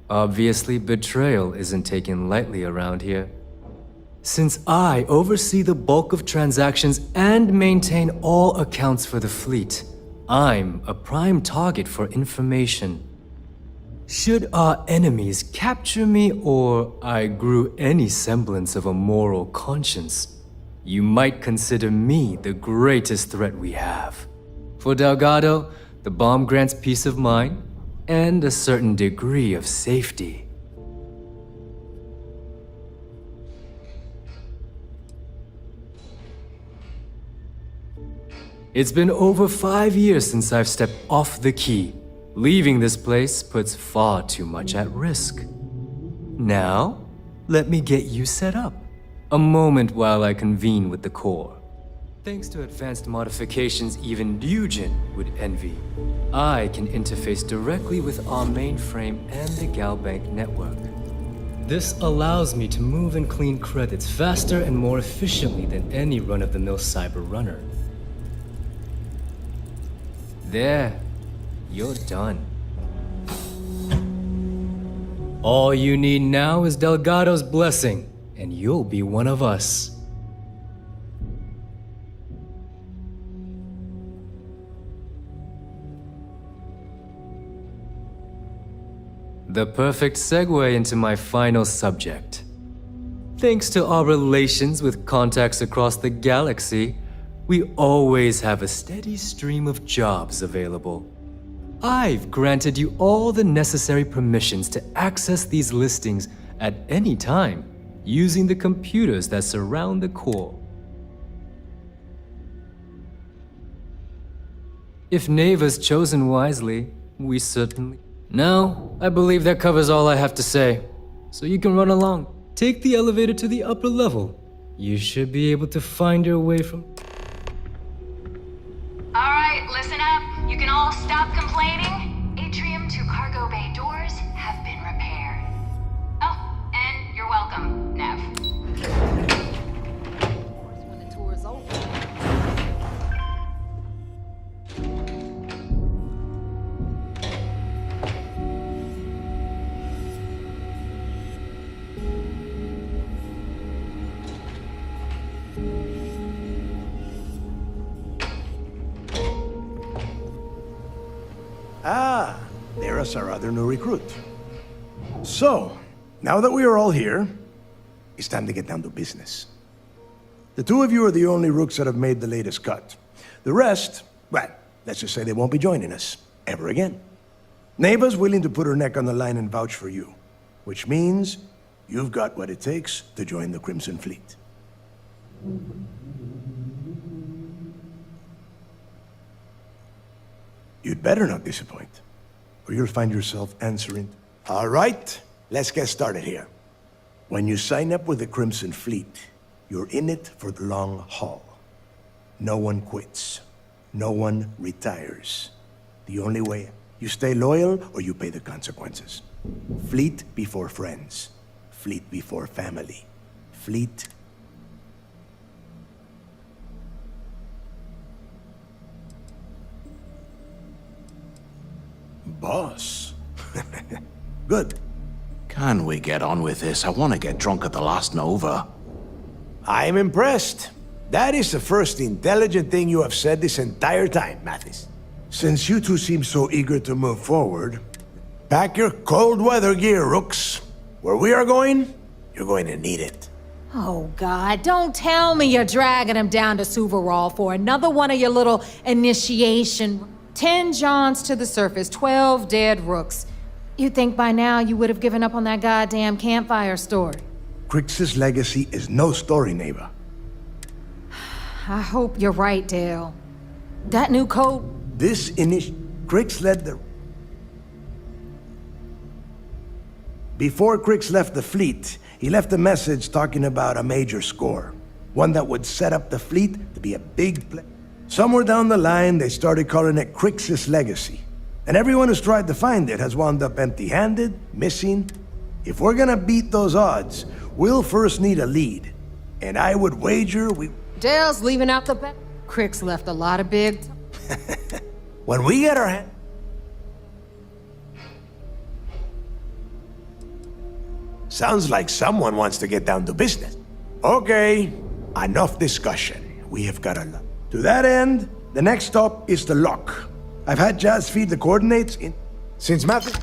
Obviously, betrayal isn't taken lightly around here. Since I oversee the bulk of transactions and maintain all accounts for the fleet, I'm a prime target for information. Should our enemies capture me or I grew any semblance of a moral conscience, you might consider me the greatest threat we have. For Delgado, the bomb grants peace of mind and a certain degree of safety. It's been over 5 years since I've stepped off the key. Leaving this place puts far too much at risk. Now, let me get you set up. A moment while I convene with the Corps. Thanks to advanced modifications even Ryujin would envy, I can interface directly with our mainframe and the Galbank network. This allows me to move and clean credits faster and more efficiently than any run-of-the-mill cyber runner. There, you're done. All you need now is Delgado's blessing, and you'll be one of us. The perfect segue into my final subject. Thanks to our relations with contacts across the galaxy, we always have a steady stream of jobs available. I've granted you all the necessary permissions to access these listings at any time, using the computers that surround the core. If Neva's chosen wisely, we certainly... Now, I believe that covers all I have to say, so you can run along. Take the elevator to the upper level. You should be able to find your way from... Alright, listen up. You can all stop complaining. Atrium to cargo bay doors have been repaired. Oh, and you're welcome, Nev. When the tour is over. Ah, there's our other new recruit. So, now that we are all here, it's time to get down to business. The two of you are the only rooks that have made the latest cut. The rest, well, let's just say they won't be joining us ever again. Neva's willing to put her neck on the line and vouch for you, which means you've got what it takes to join the Crimson Fleet. You'd better not disappoint, or you'll find yourself answering. All right, let's get started here. When you sign up with the Crimson Fleet, you're in it for the long haul. No one quits. No one retires. The only way, you stay loyal or you pay the consequences. Fleet before friends. Fleet before family. Fleet. Boss. Good. Can we get on with this? I want to get drunk at the last Nova. I'm impressed. That is the first intelligent thing you have said this entire time, Mathis. Since you two seem so eager to move forward, pack your cold weather gear, Rooks. Where we are going, you're going to need it. Oh, God, don't tell me you're dragging him down to Superbowl for another one of your little initiation. 10 Johns to the surface, 12 dead Rooks. You'd think by now you would have given up on that goddamn campfire story. Crix's legacy is no story, Neva. I hope you're right, Dale. That new code... Crix led the... Before Crix left the fleet, he left a message talking about a major score. One that would set up the fleet to be a big play. Somewhere down the line, they started calling it Crix's legacy. And everyone who's tried to find it has wound up empty-handed, missing. If we're gonna beat those odds, we'll first need a lead. And I would wager we... Dale's leaving out the back. Crix left a lot of big... When we get our hand... Sounds like someone wants to get down to business. Okay, enough discussion. We have got a lot. To that end, the next stop is the lock. I've had Jazz feed the coordinates in... Since Matthew...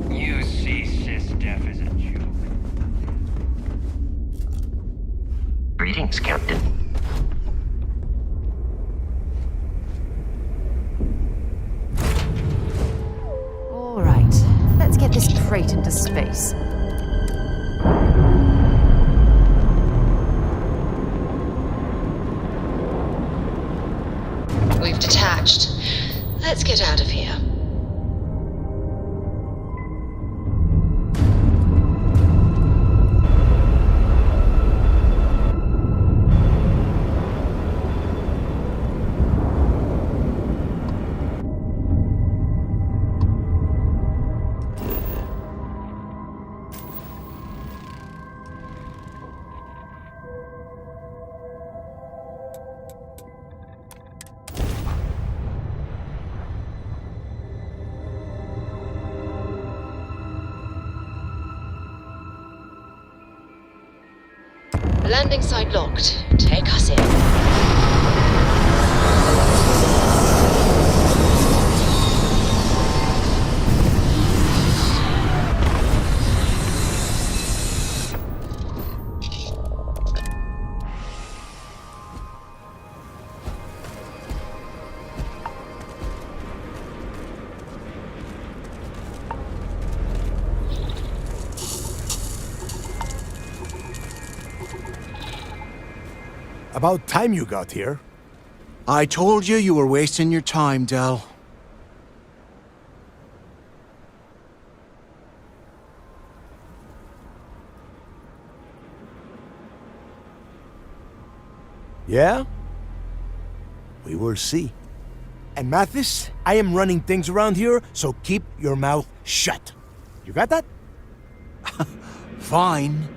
You see Sys-Def as a joke. Greetings, Captain. All right, let's get this crate into space. We've detached. Let's get out of here. Landing site locked. Take us in. About time you got here. I told you you were wasting your time, Del. Yeah? We will see. And Mathis, I am running things around here, so keep your mouth shut. You got that? Fine.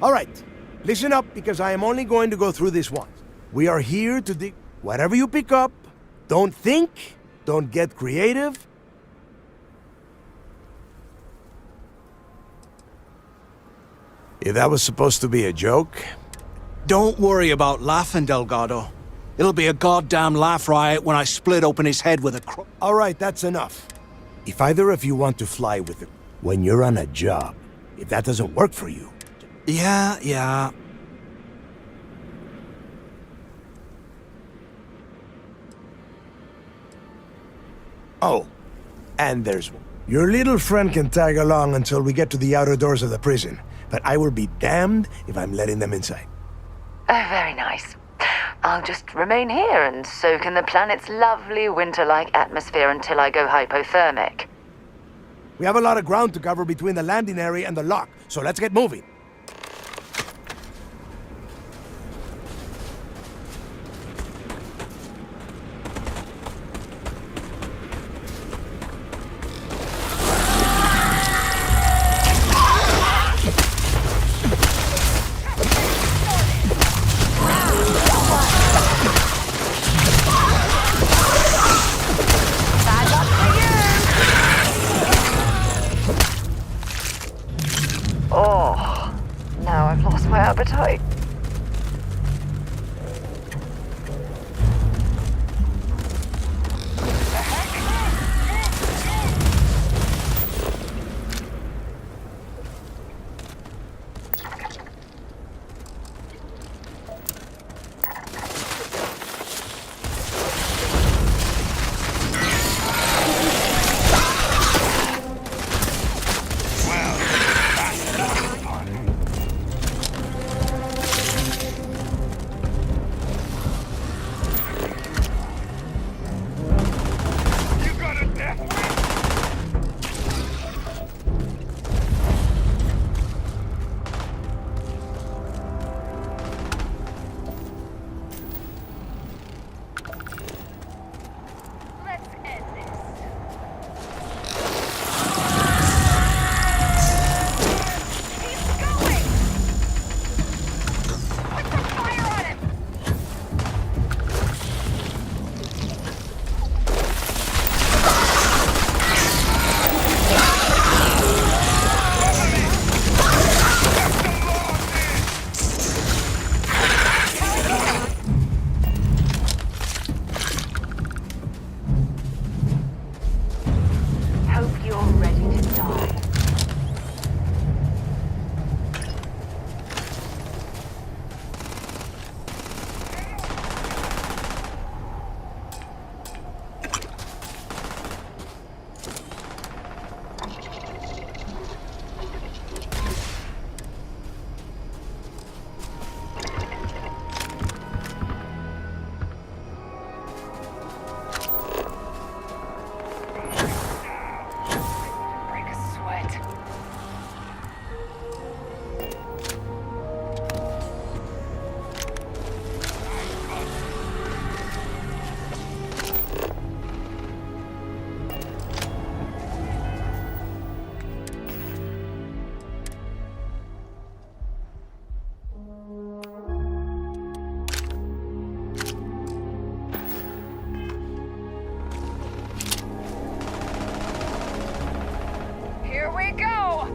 All right. Listen up, because I am only going to go through this once. We are here to dig whatever you pick up. Don't think. Don't get creative. If that was supposed to be a joke... Don't worry about laughing, Delgado. It'll be a goddamn laugh riot when I split open his head with a All right, that's enough. If either of you want to fly with it when you're on a job, if that doesn't work for you... Yeah. Oh, and there's one. Your little friend can tag along until we get to the outer doors of the prison, but I will be damned if I'm letting them inside. Oh, very nice. I'll just remain here and soak in the planet's lovely winter-like atmosphere until I go hypothermic. We have a lot of ground to cover between the landing area and the lock, so let's get moving. Oh, we go!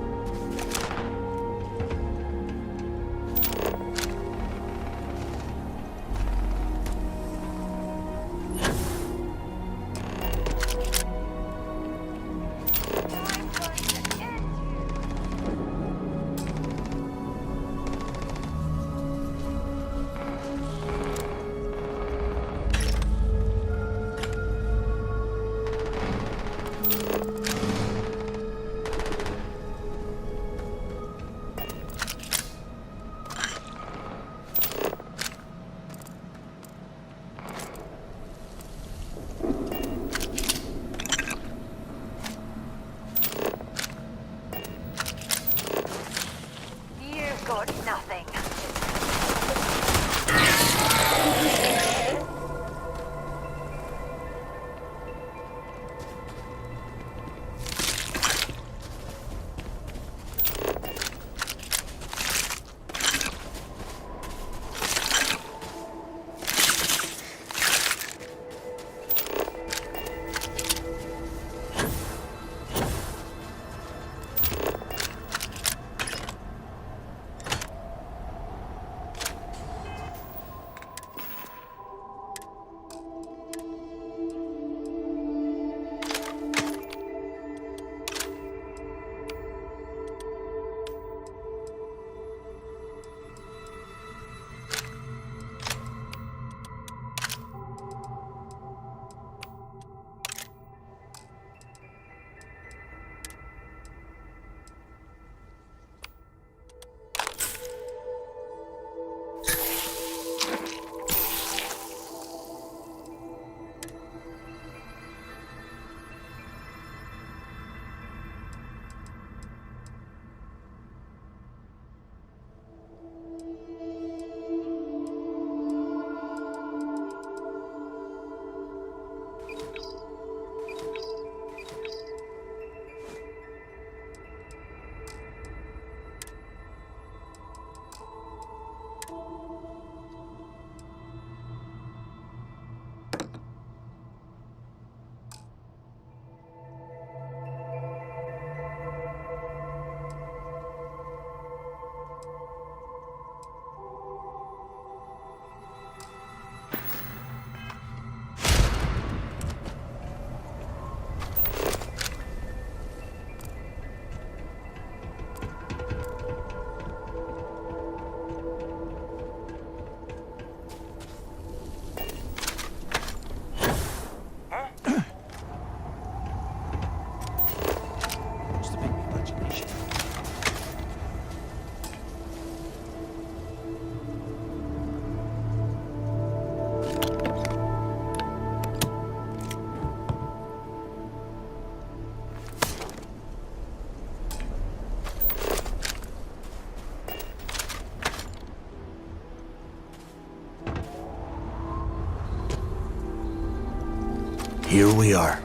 Here we are.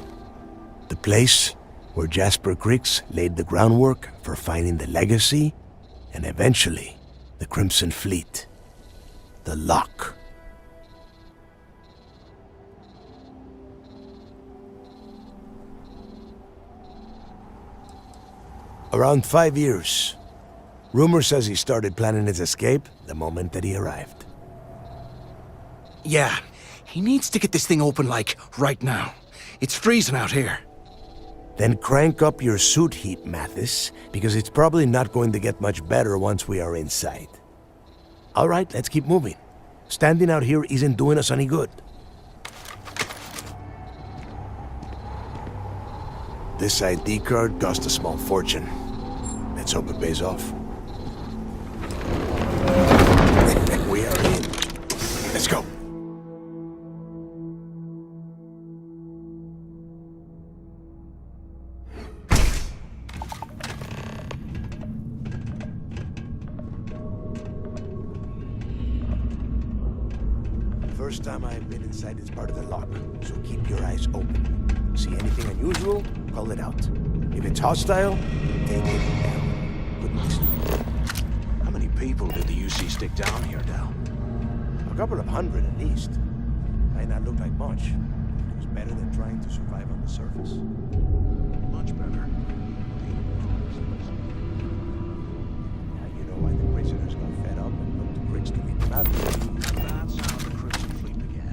The place where Jasper Griggs laid the groundwork for finding the legacy and eventually the Crimson Fleet. The Lock. Around 5 years. Rumor says he started planning his escape the moment that he arrived. Yeah, he needs to get this thing open, like, right now. It's freezing out here. Then crank up your suit heat, Mathis, because it's probably not going to get much better once we are inside. All right, let's keep moving. Standing out here isn't doing us any good. This ID card cost a small fortune. Let's hope it pays off. We are in. Let's go. First time I've been inside this part of the lock, so keep your eyes open. See anything unusual, call it out. If it's hostile, take it down. Good news. How many people did the UC stick down here, Del? A couple of hundred at least. Might not look like much. It was better than trying to survive on the surface. Much better. That's how the Crimson Fleet began.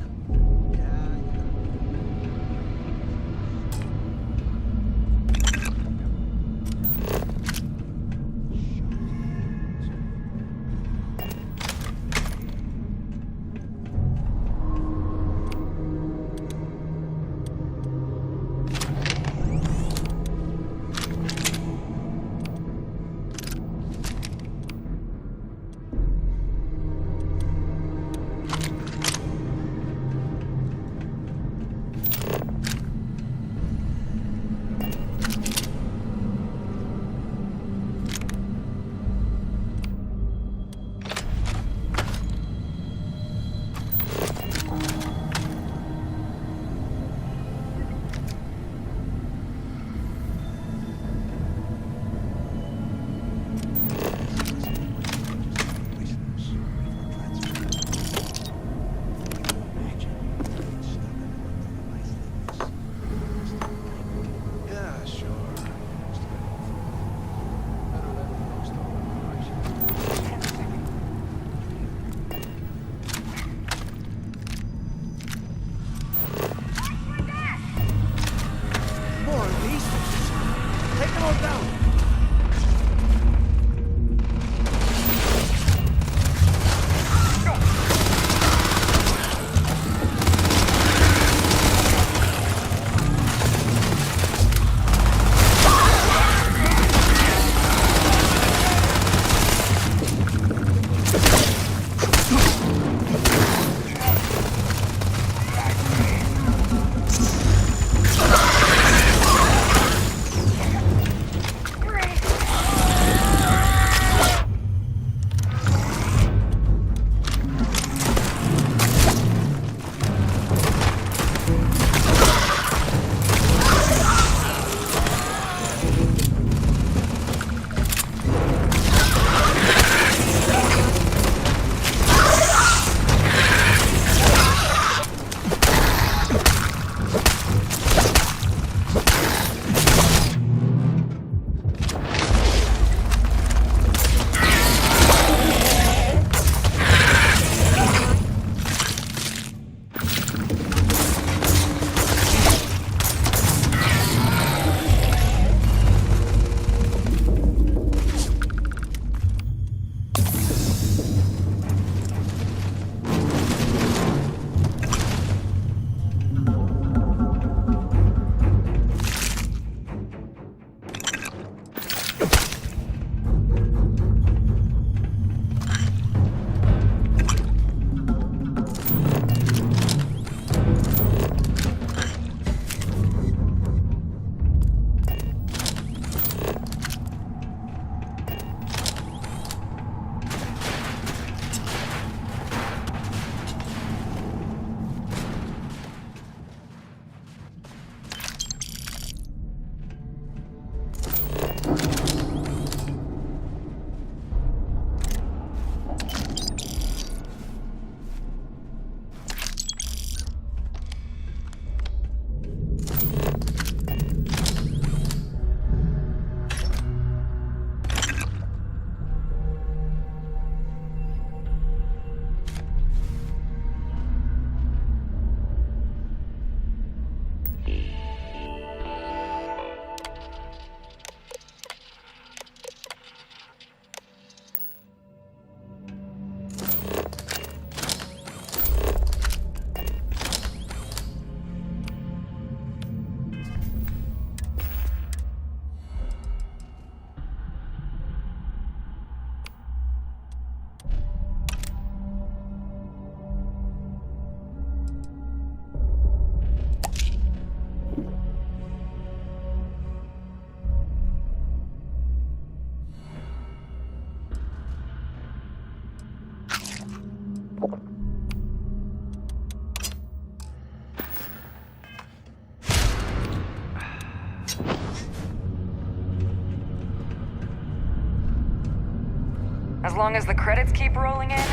As long as the credits keep rolling in,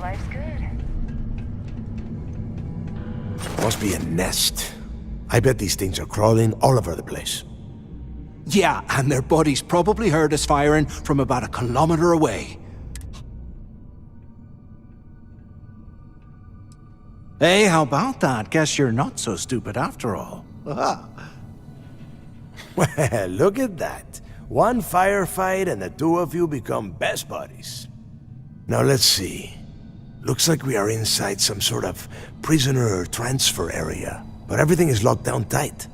life's good. Must be a nest. I bet these things are crawling all over the place. Yeah, and their buddies probably heard us firing from about a kilometer away. Hey, how about that? Guess you're not so stupid after all. Well, look at that. One firefight and the two of you become best buddies. Now let's see. Looks like we are inside some sort of prisoner transfer area, but everything is locked down tight.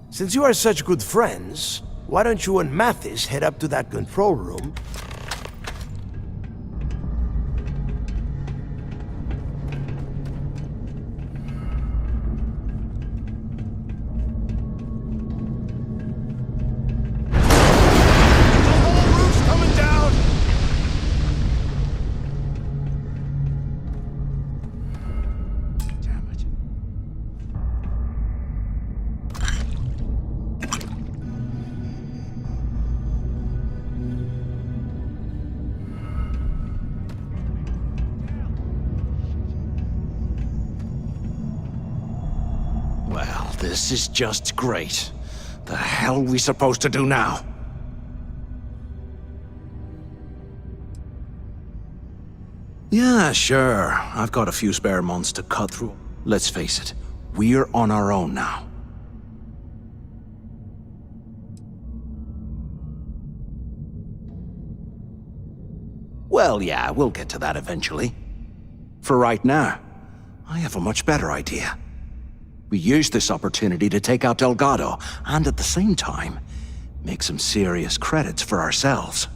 Since you are such good friends, why don't you and Mathis head up to that control room? Well, this is just great. The hell are we supposed to do now? Yeah, sure. I've got a few spare months to cut through. Let's face it, we're on our own now. Well, yeah, we'll get to that eventually. For right now, I have a much better idea. We use this opportunity to take out Delgado, and at the same time, make some serious credits for ourselves.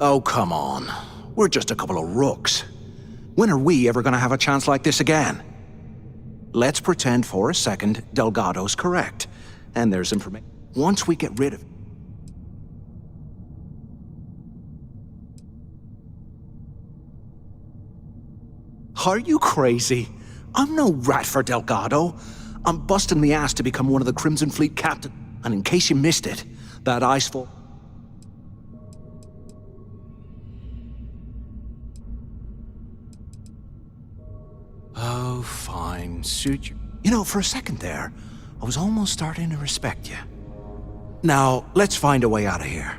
Oh, come on. We're just a couple of rooks. When are we ever gonna have a chance like this again? Let's pretend for a second Delgado's correct, and there's information. Once we get rid of... Are you crazy? I'm no rat for Delgado. I'm busting the ass to become one of the Crimson Fleet captain. And in case you missed it, that icefall... Oh, fine. Suit you. You know, for a second there, I was almost starting to respect you. Now, let's find a way out of here.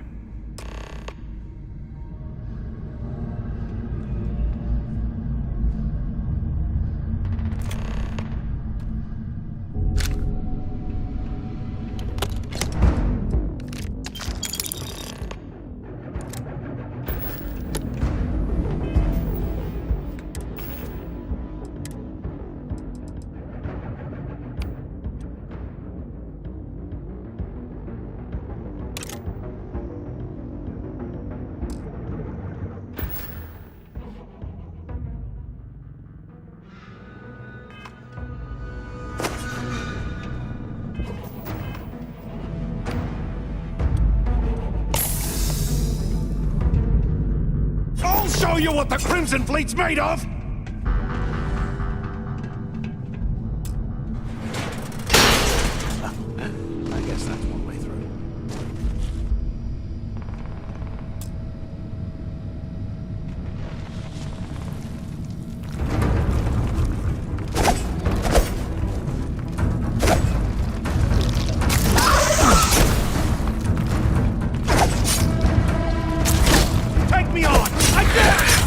I'll show you what the Crimson Fleet's made of! I guess that's one way through. Take me on! I dare you!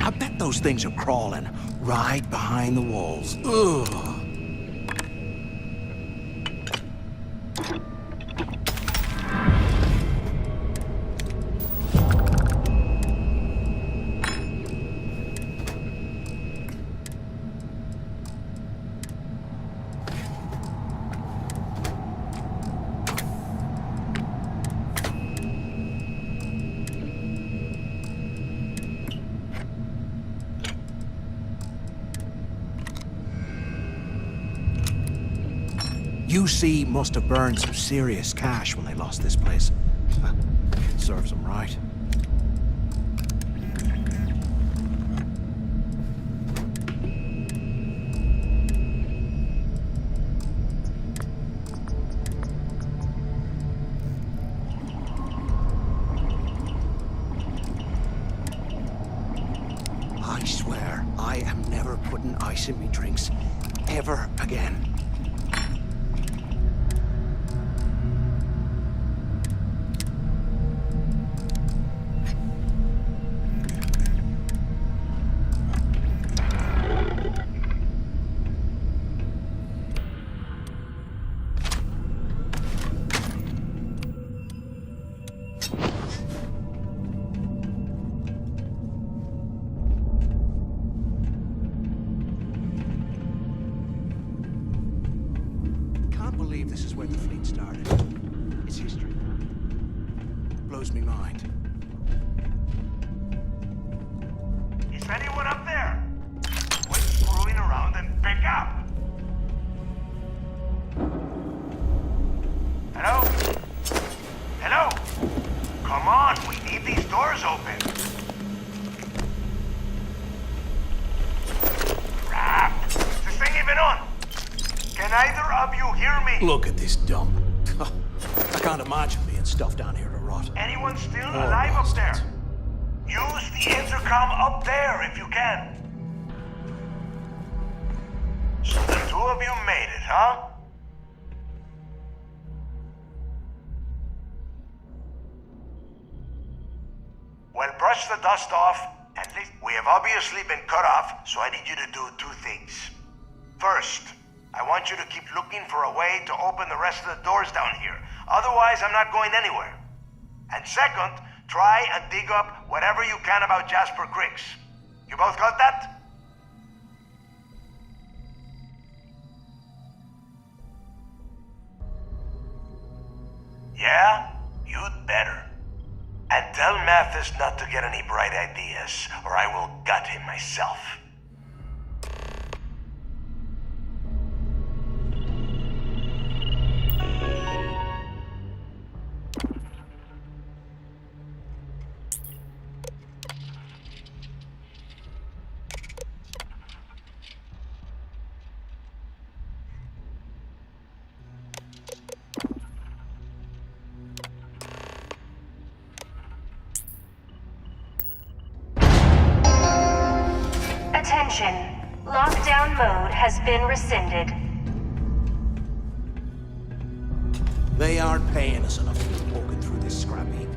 I bet those things are crawling right behind the walls. Ugh. UC must have burned some serious cash when they lost this place. Serves them right. I swear, I am never putting ice in me drinks. Ever again. This is where the fleet started. It's history. Blows me mind. Is anyone up there? Quit screwing around and pick up! Hello? Hello? Come on, we need these doors open. Crap! Is this thing even on? Can either of you hear me? Look at this dump. I can't imagine being stuffed down here to rot. Anyone still alive up there? Use the intercom up there if you can. So the two of you made it, huh? Well, brush the dust off. At least we have obviously been cut off, so I need you to do two things. First, I want you to keep looking for a way to open the rest of the doors down here. Otherwise, I'm not going anywhere. And second, try and dig up whatever you can about Jasper Cricks. You both got that? Yeah? You'd better. And tell Mathis not to get any bright ideas, or I will gut him myself. Attention. Lockdown mode has been rescinded. They aren't paying us enough to be walking through this scrap heap.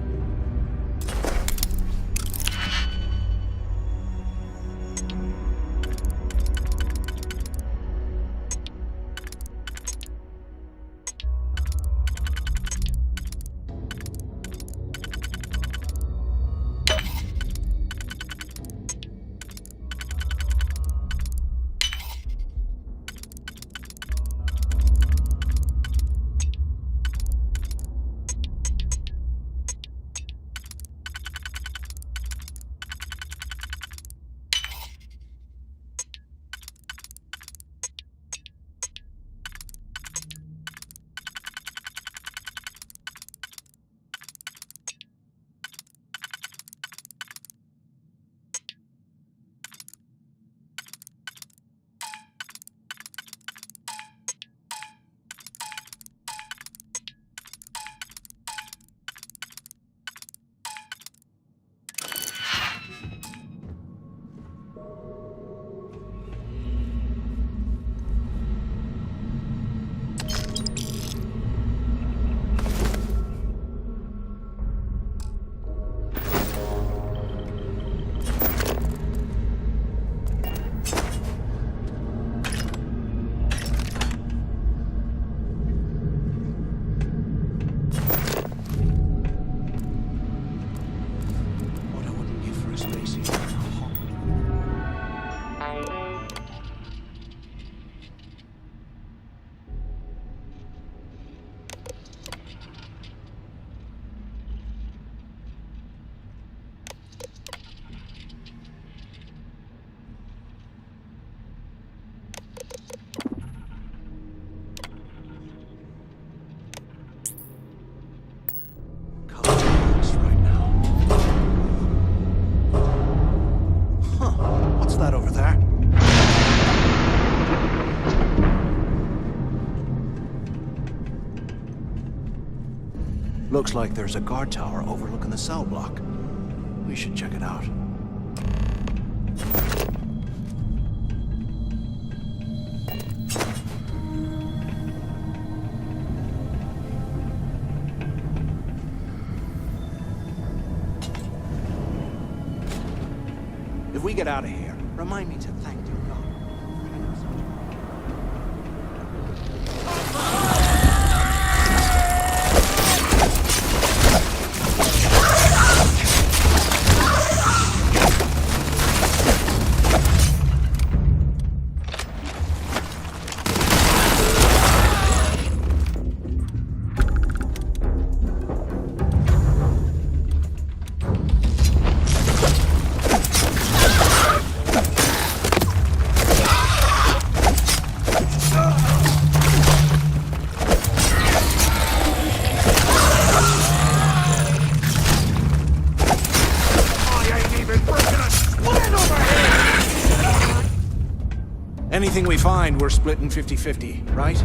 Looks like there's a guard tower overlooking the cell block. We should check it out. If we get out of here, remind me to thank you, God. Anything we find, we're splitting 50-50, right?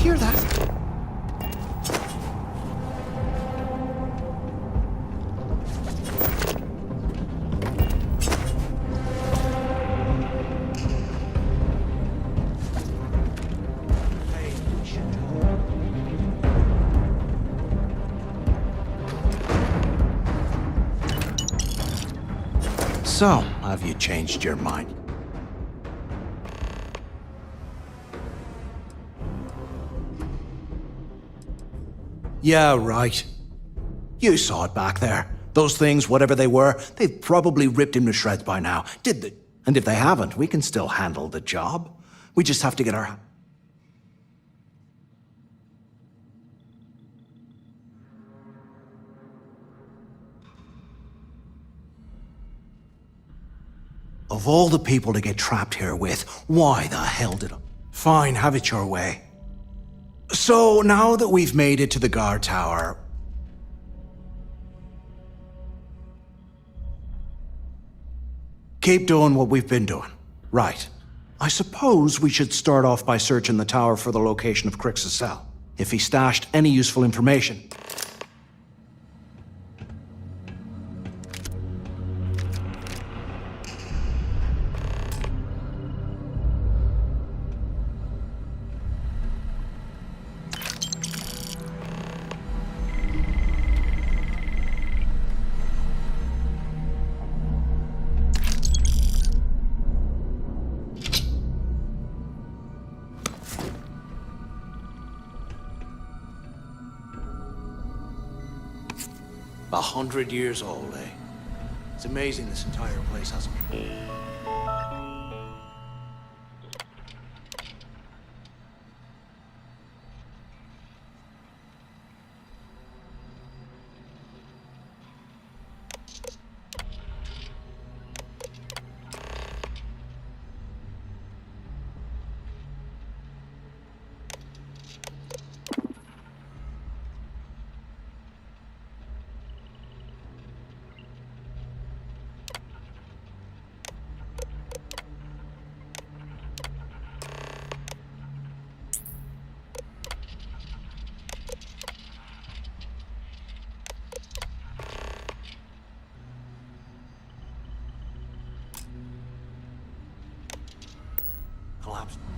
Hear that? So, have you changed your mind? Yeah, right. You saw it back there. Those things, whatever they were, they've probably ripped him to shreds by now, did they? And if they haven't, we can still handle the job. We just have to get our... Of all the people to get trapped here with, why the hell did I... Fine, have it your way. So, now that we've made it to the guard tower... Keep doing what we've been doing. Right. I suppose we should start off by searching the tower for the location of Crix's cell. If he stashed any useful information. A 100 years old, eh? It's amazing this entire place hasn't...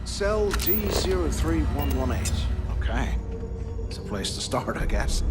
Cell D03118. Okay. It's a place to start, I guess.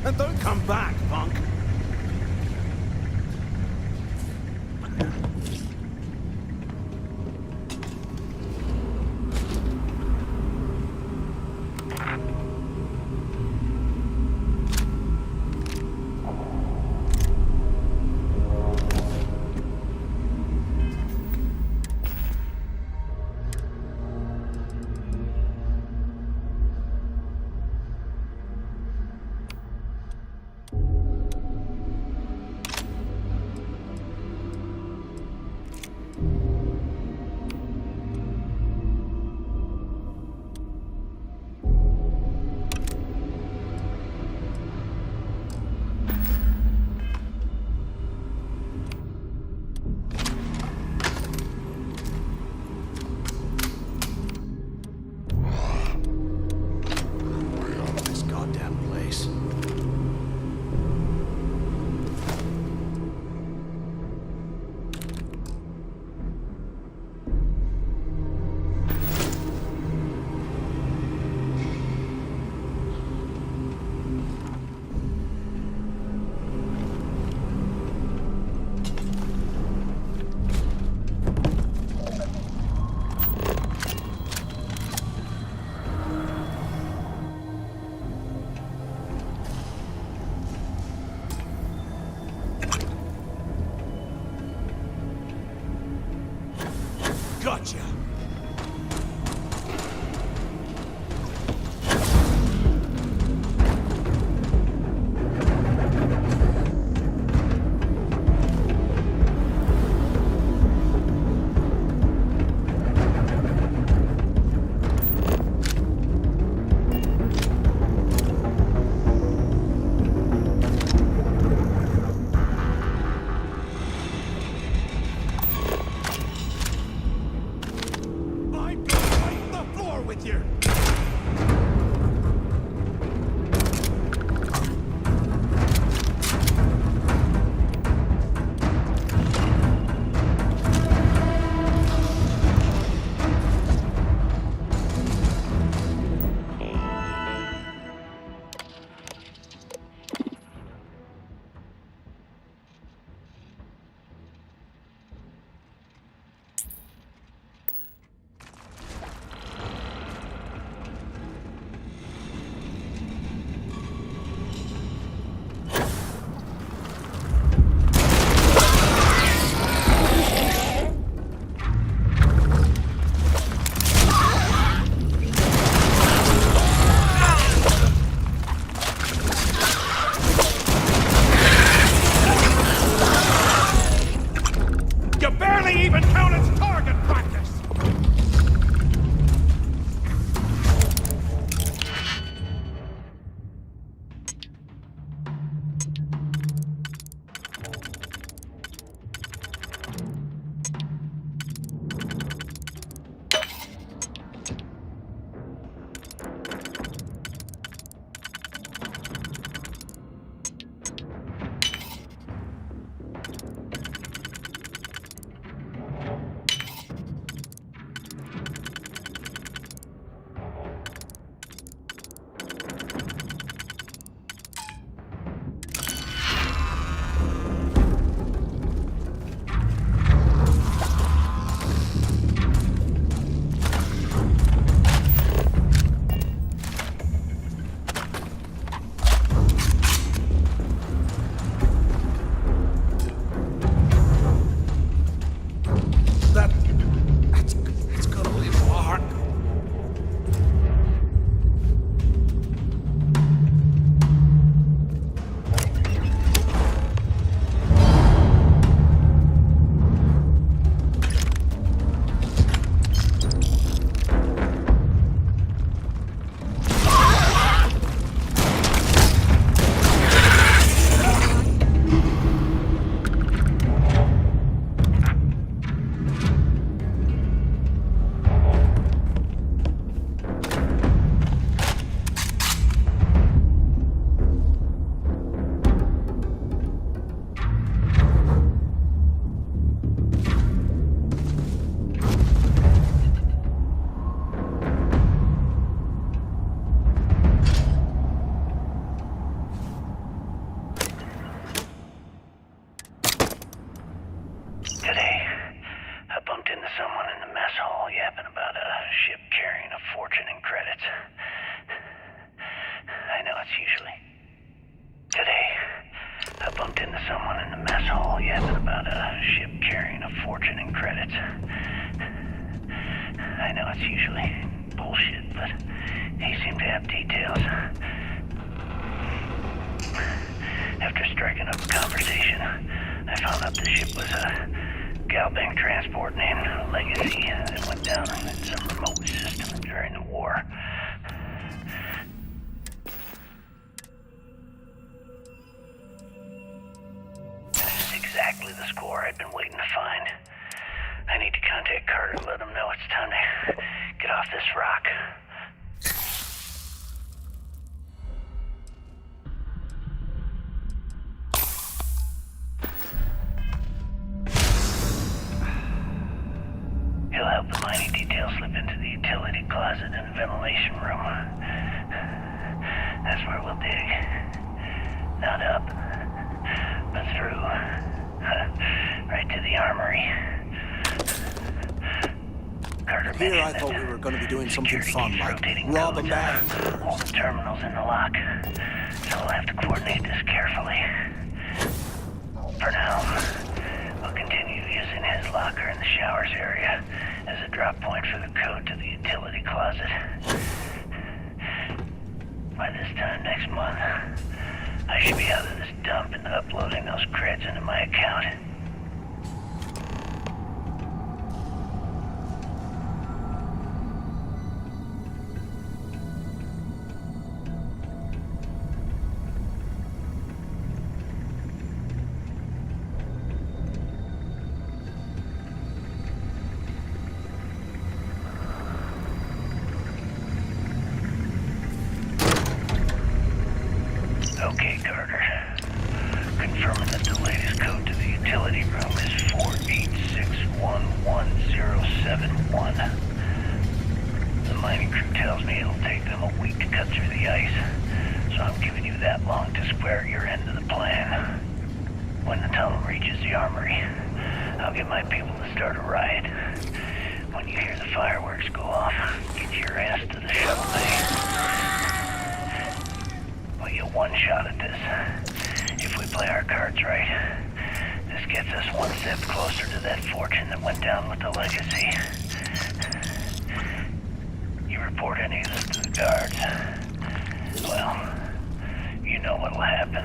And don't come back, punk. Gotcha. Here I thought we were going to be doing something fun, like rob a bank. All the terminals in the lock, so we'll have to coordinate this carefully. For now, we'll continue using his locker in the showers area as a drop point for the code to the utility closet. By this time next month, I should be out of this dump and uploading those creds into my account. Okay, Carter. Confirming that the latest code to the utility room is 486111071. The mining crew tells me it'll take them a week to cut through the ice, so I'm giving you that long to square your end of the plan. When the tunnel reaches the armory, I'll get my people to start a riot. When you hear the fireworks go off, get your ass to the shuttle bay. We'll get one shot at this. If we play our cards right, this gets us one step closer to that fortune that went down with the legacy. You report any of this to the guards, well, you know what'll happen.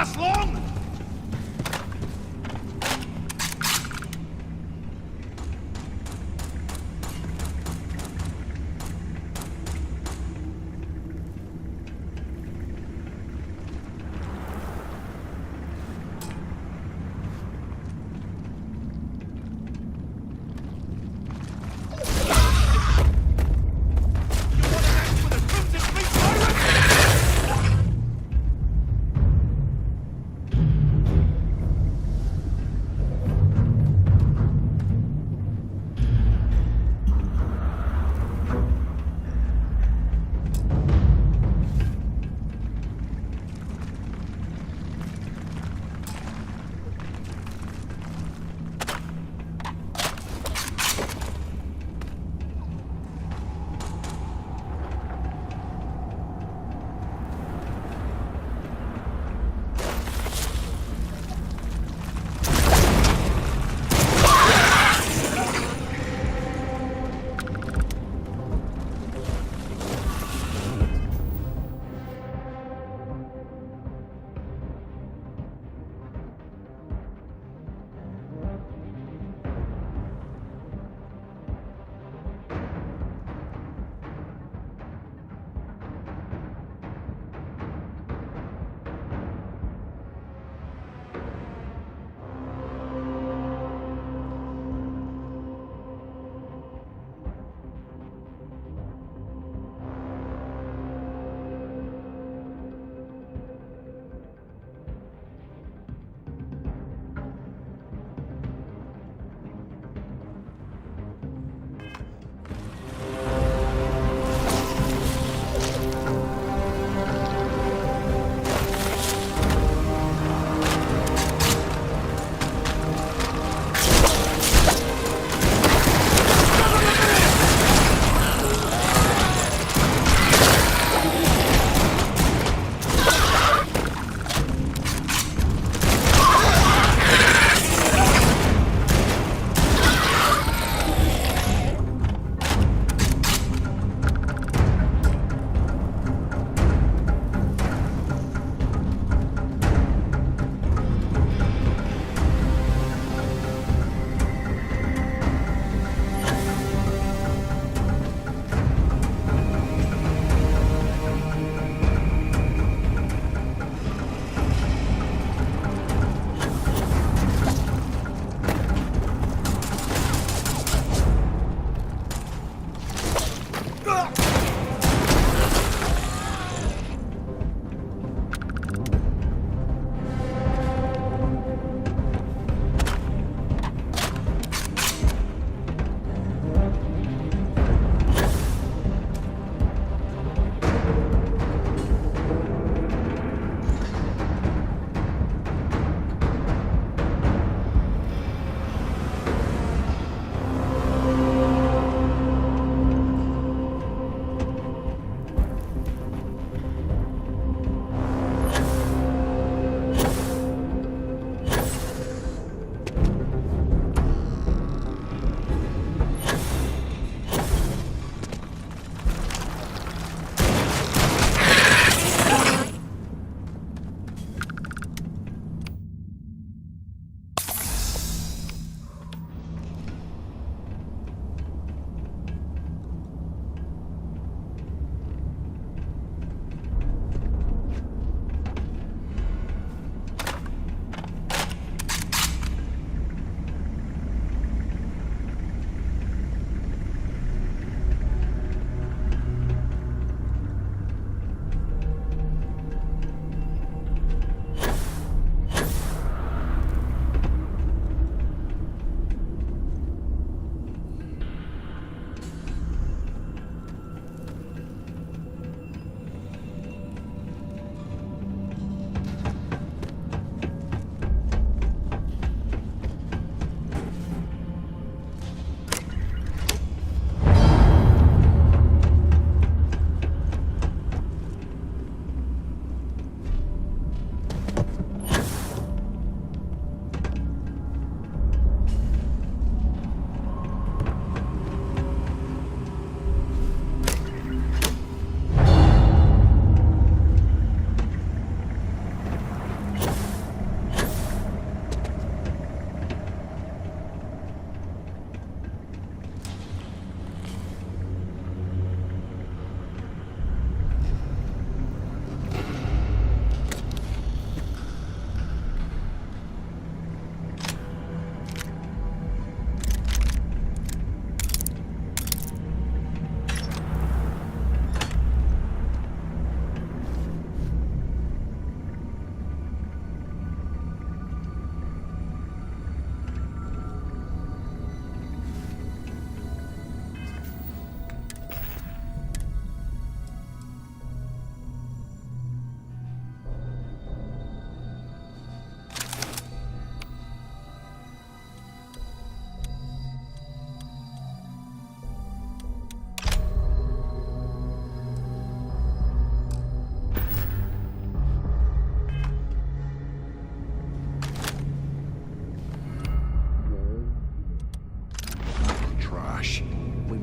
last long!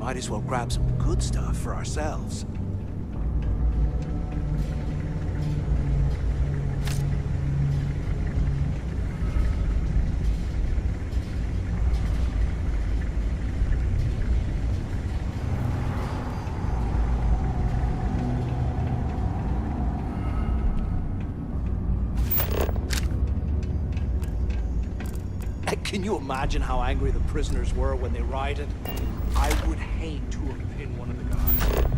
Might as well grab some good stuff for ourselves. Can you imagine how angry the prisoners were when they rioted? I would hate to have been one of the guards.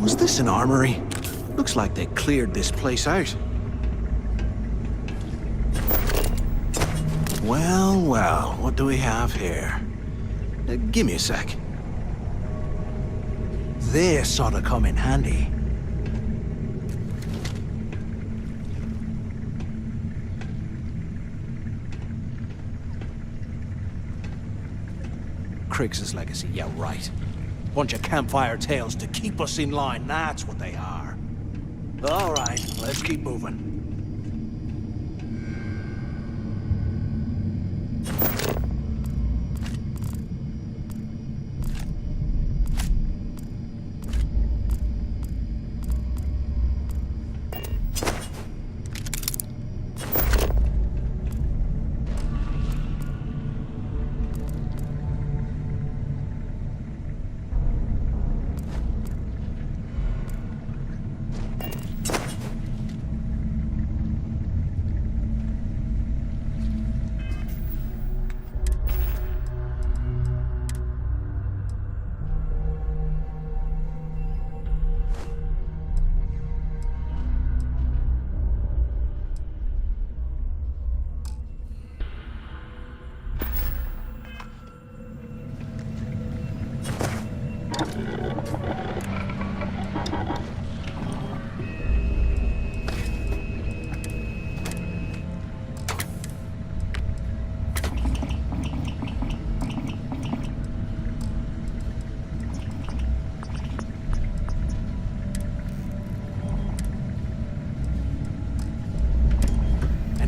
Was this an armory? Looks like they cleared this place out. Well, well, what do we have here? Give me a sec. This ought to come in handy. Kriggs' legacy, yeah, right. Bunch of campfire tales to keep us in line, that's what they are. All right, let's keep moving.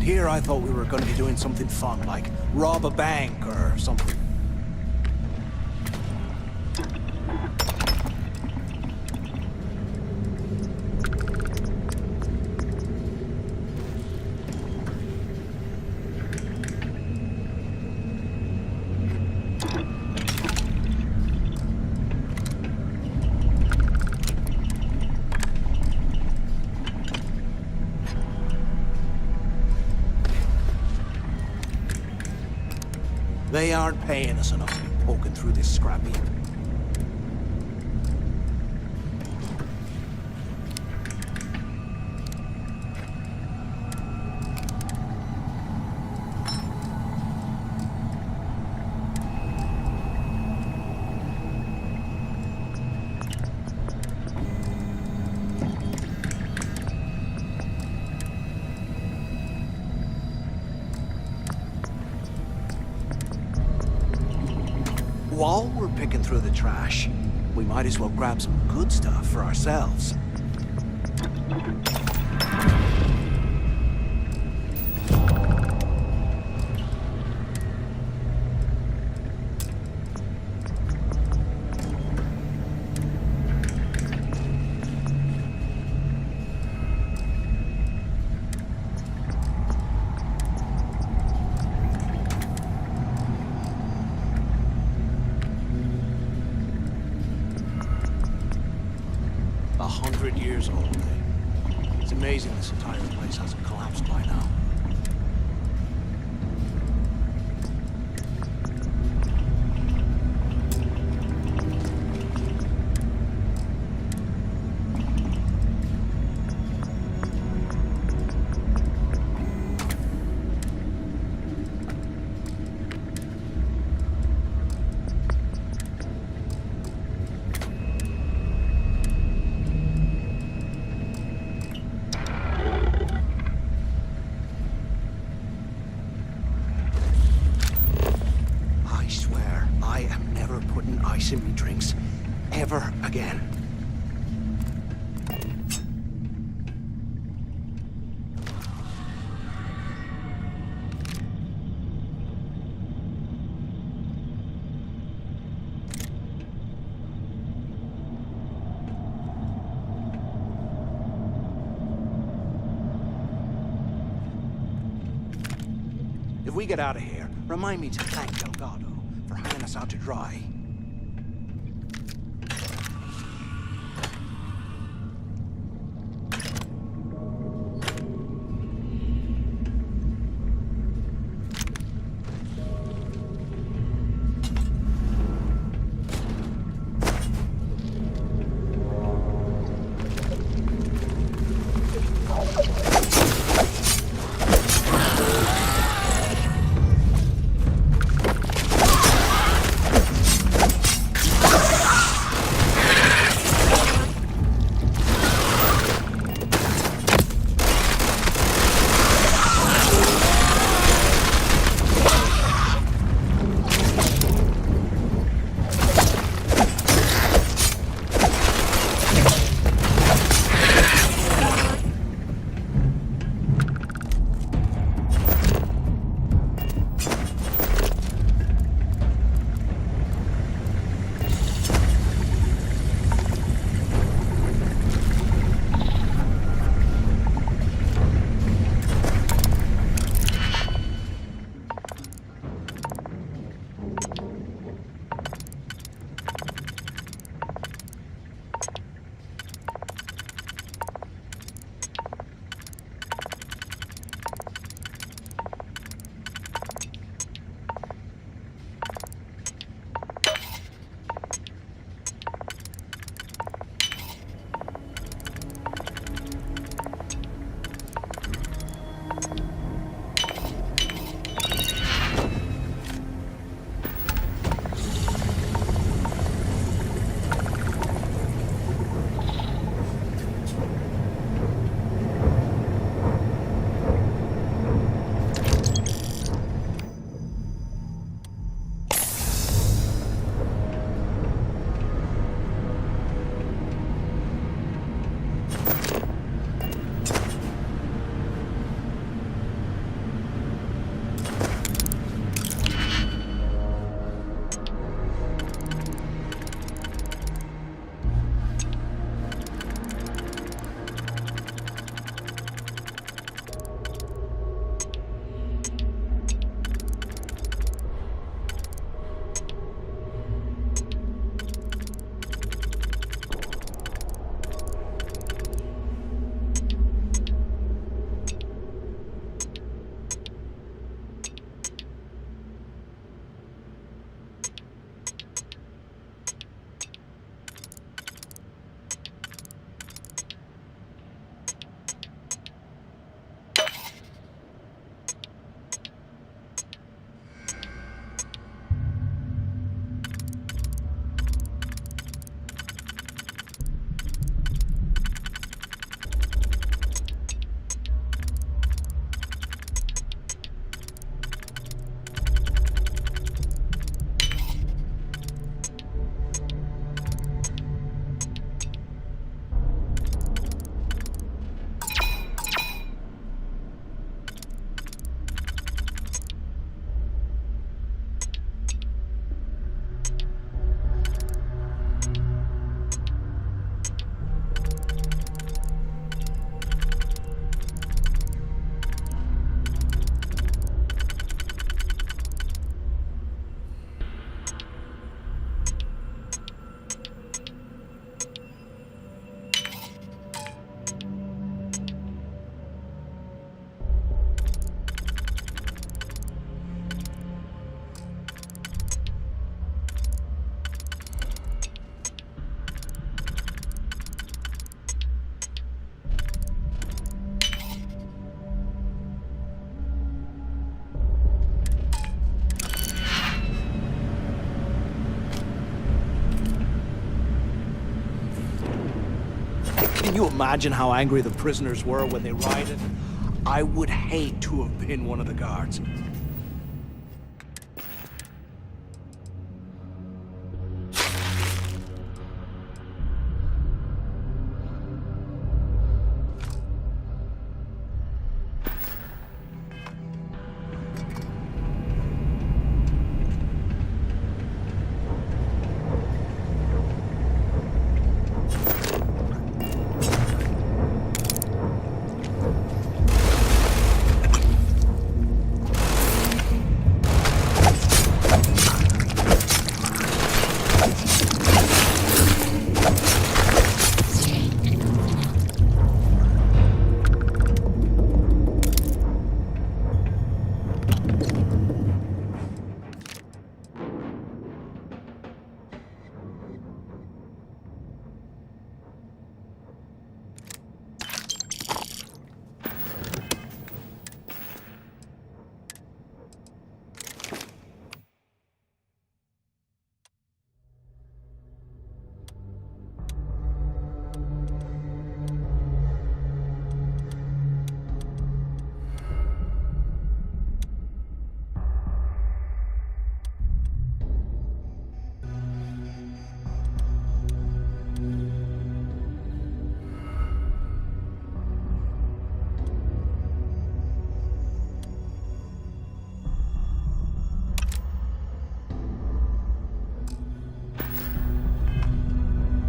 And here I thought we were going to be doing something fun, like rob a bank or something. They aren't paying us enough to be poking through this scrap heap. While we're picking through the trash, we might as well grab some good stuff for ourselves. Years old, eh? It's amazing this entire place hasn't collapsed by now. In me drinks ever again. If we get out of here, remind me to thank Delgado for hanging us out to dry. Can you imagine how angry the prisoners were when they rioted? I would hate to have been one of the guards.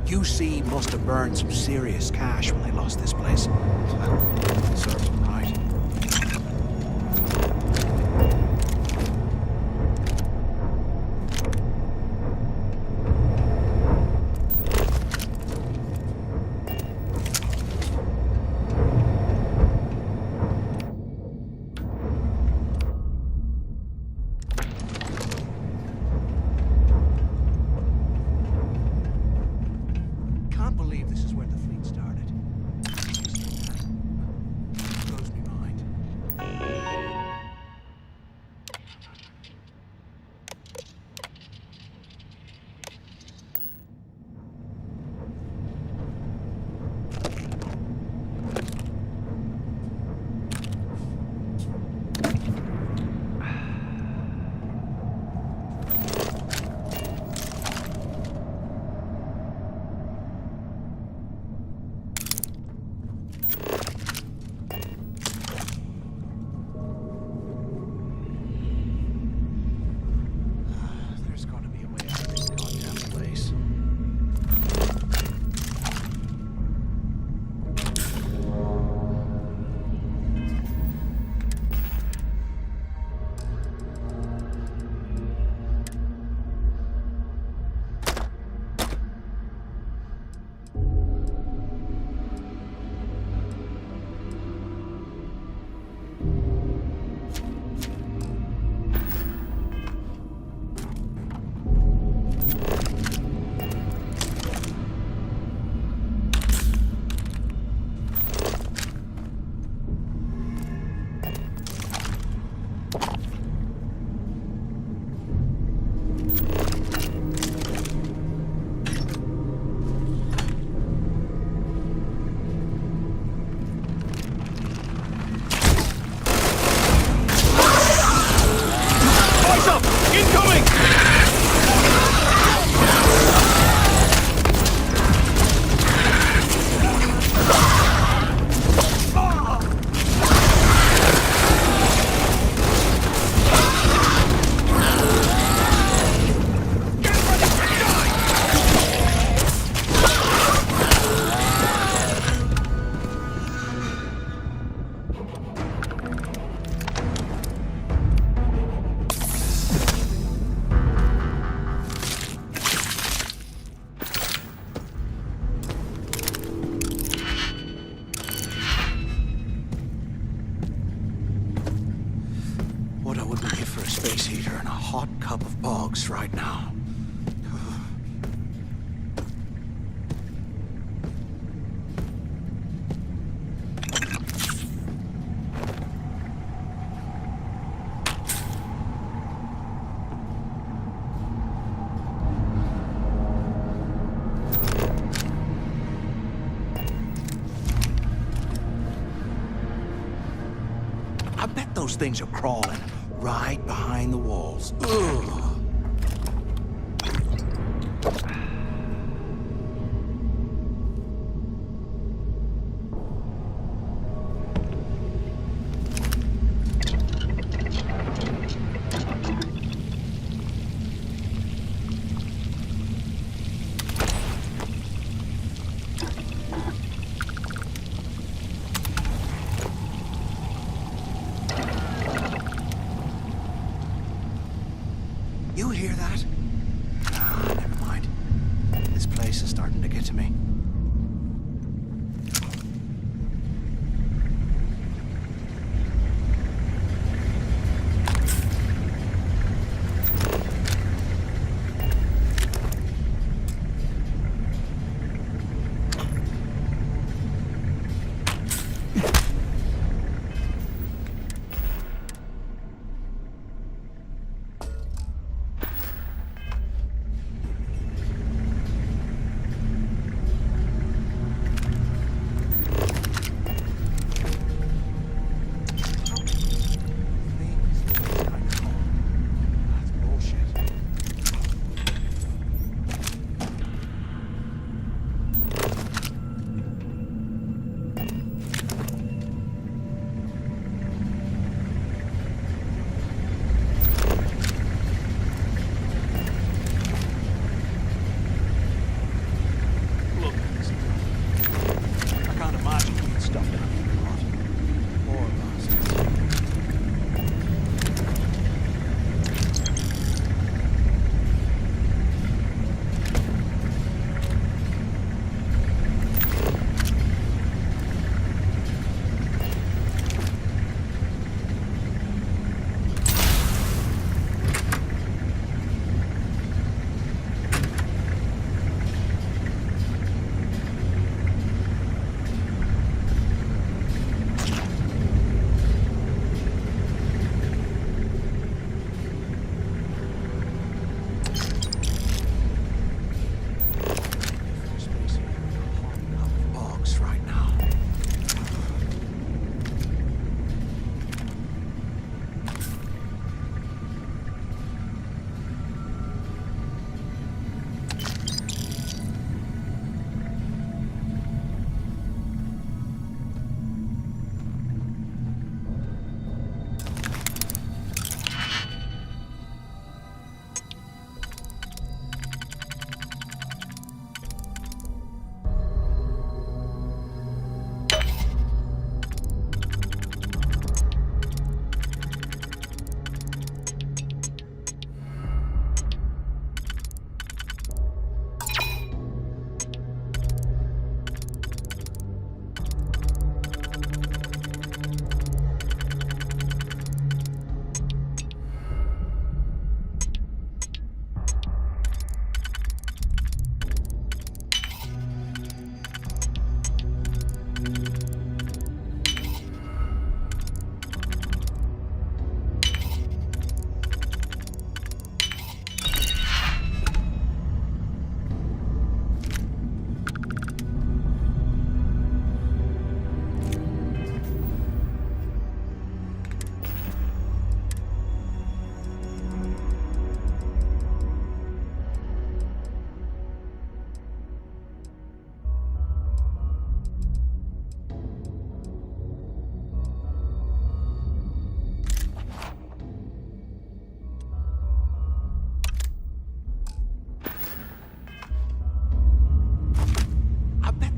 UC must have burned some serious cash when they lost this place. Well, serves them right. Can't believe this is where the fleet started. Blows me mind. There's got to be a way out of this goddamn place. Eyes up! Incoming! What I wouldn't give for a space heater and a hot cup of bogs right now. things are crawling right behind the walls. Ugh. You hear that? Ah, never mind. This place is starting to get to me.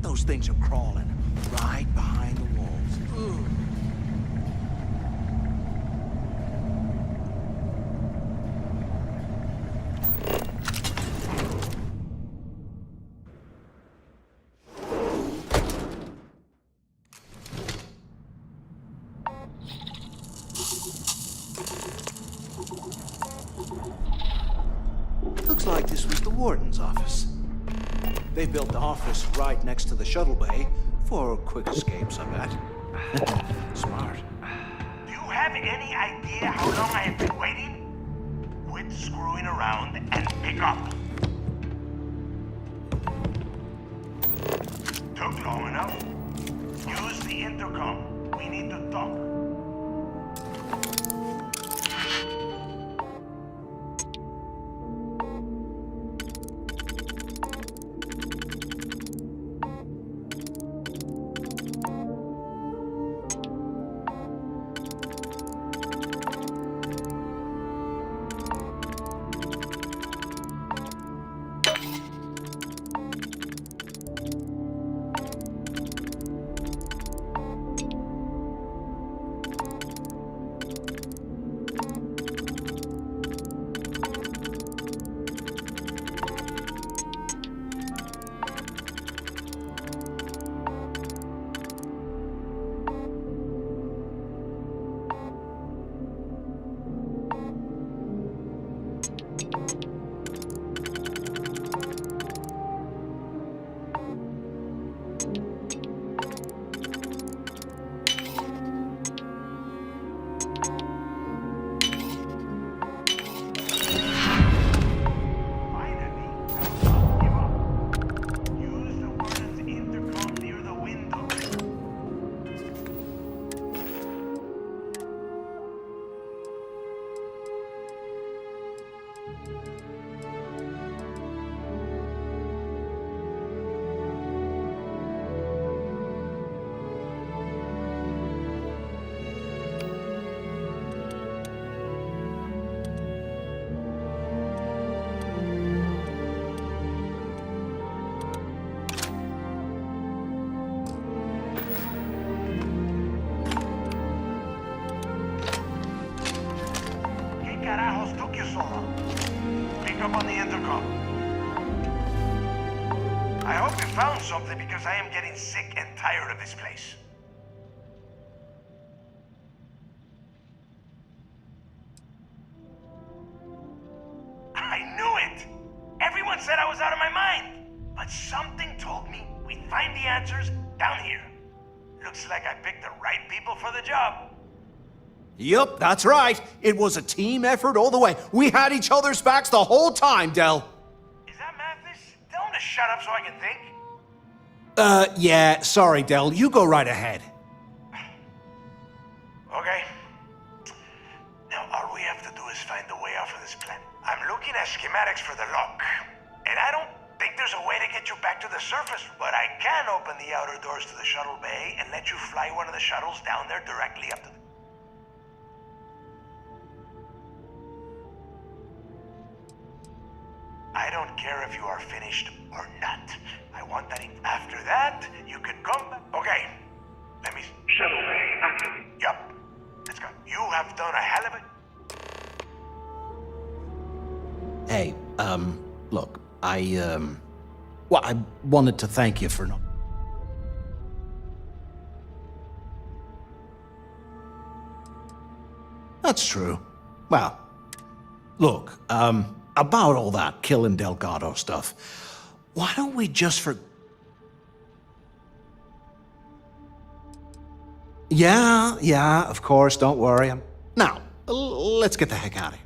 Those things are crawling right behind the walls. Ugh. Looks like this was the warden's office. They built the office right next to the shuttle bay for quick escapes, I bet. Smart. Do you have any idea how long I have been waiting? Quit screwing around and pick up. Took long enough. Use the intercom. We need to talk. Carajos took you so long? Pick up on the intercom. I hope you found something because I am getting sick and tired of this place. I knew it! Everyone said I was out of my mind. But something told me we'd find the answers down here. Looks like I picked the right people for the job. Yup, that's right. It was a team effort all the way. We had each other's backs the whole time, Del. Is that Mathis? Tell him to shut up so I can think. Yeah, sorry, Del. You go right ahead. Okay. Now, all we have to do is find the way out of this planet. I'm looking at schematics for the lock, and I don't think there's a way to get you back to the surface, but I can open the outer doors to the shuttle bay and let you fly one of the shuttles down there directly up to the... I don't care if you are finished or not. I want that after that, you can come back. Okay, let me... Shuttle bay active. Yup, let's go. You have done a hell of it. Hey, look, well, I wanted to thank you for not... That's true. Well, look, about all that killing Delgado stuff, why don't we just Yeah, of course, don't worry. Now, let's get the heck out of here.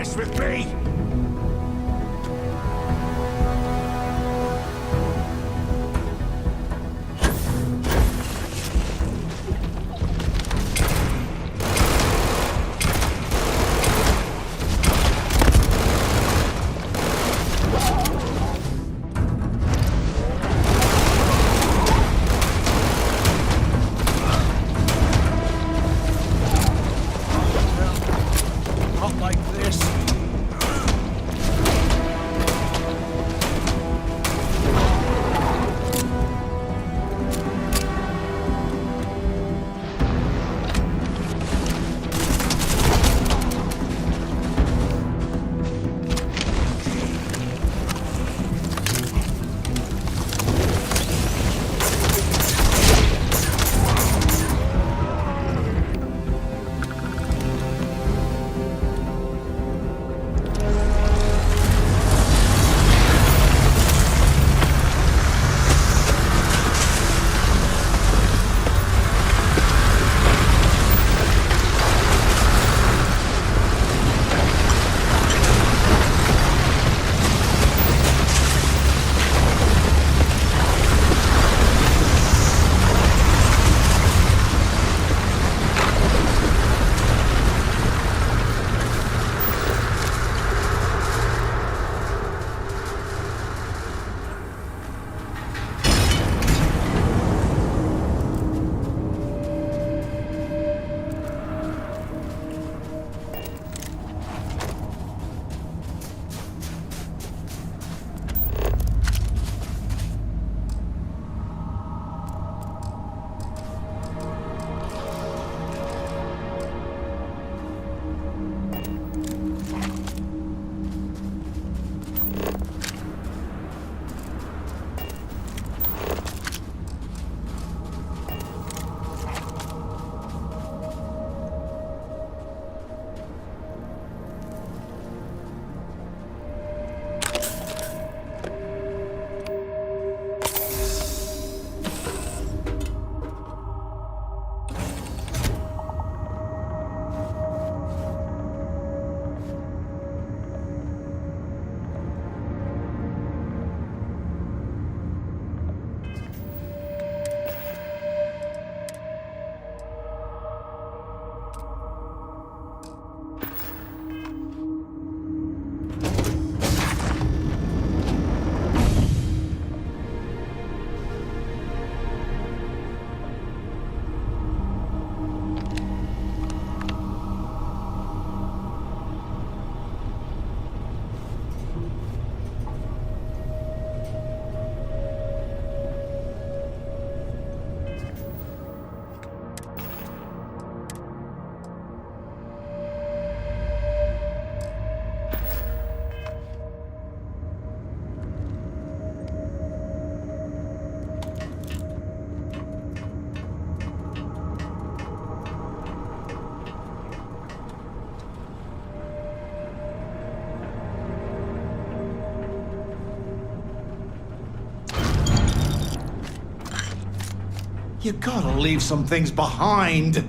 mess with me! You gotta leave some things behind.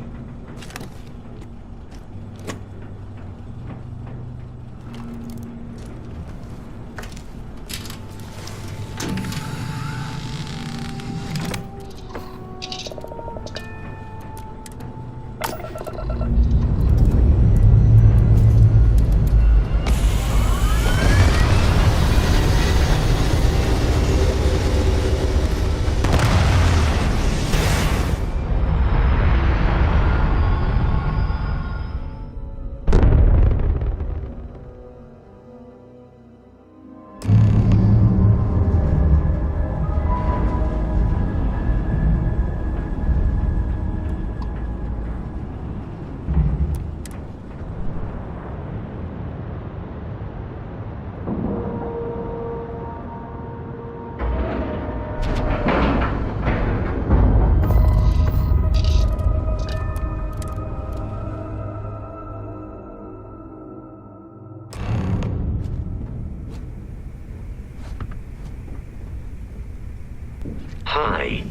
Hi.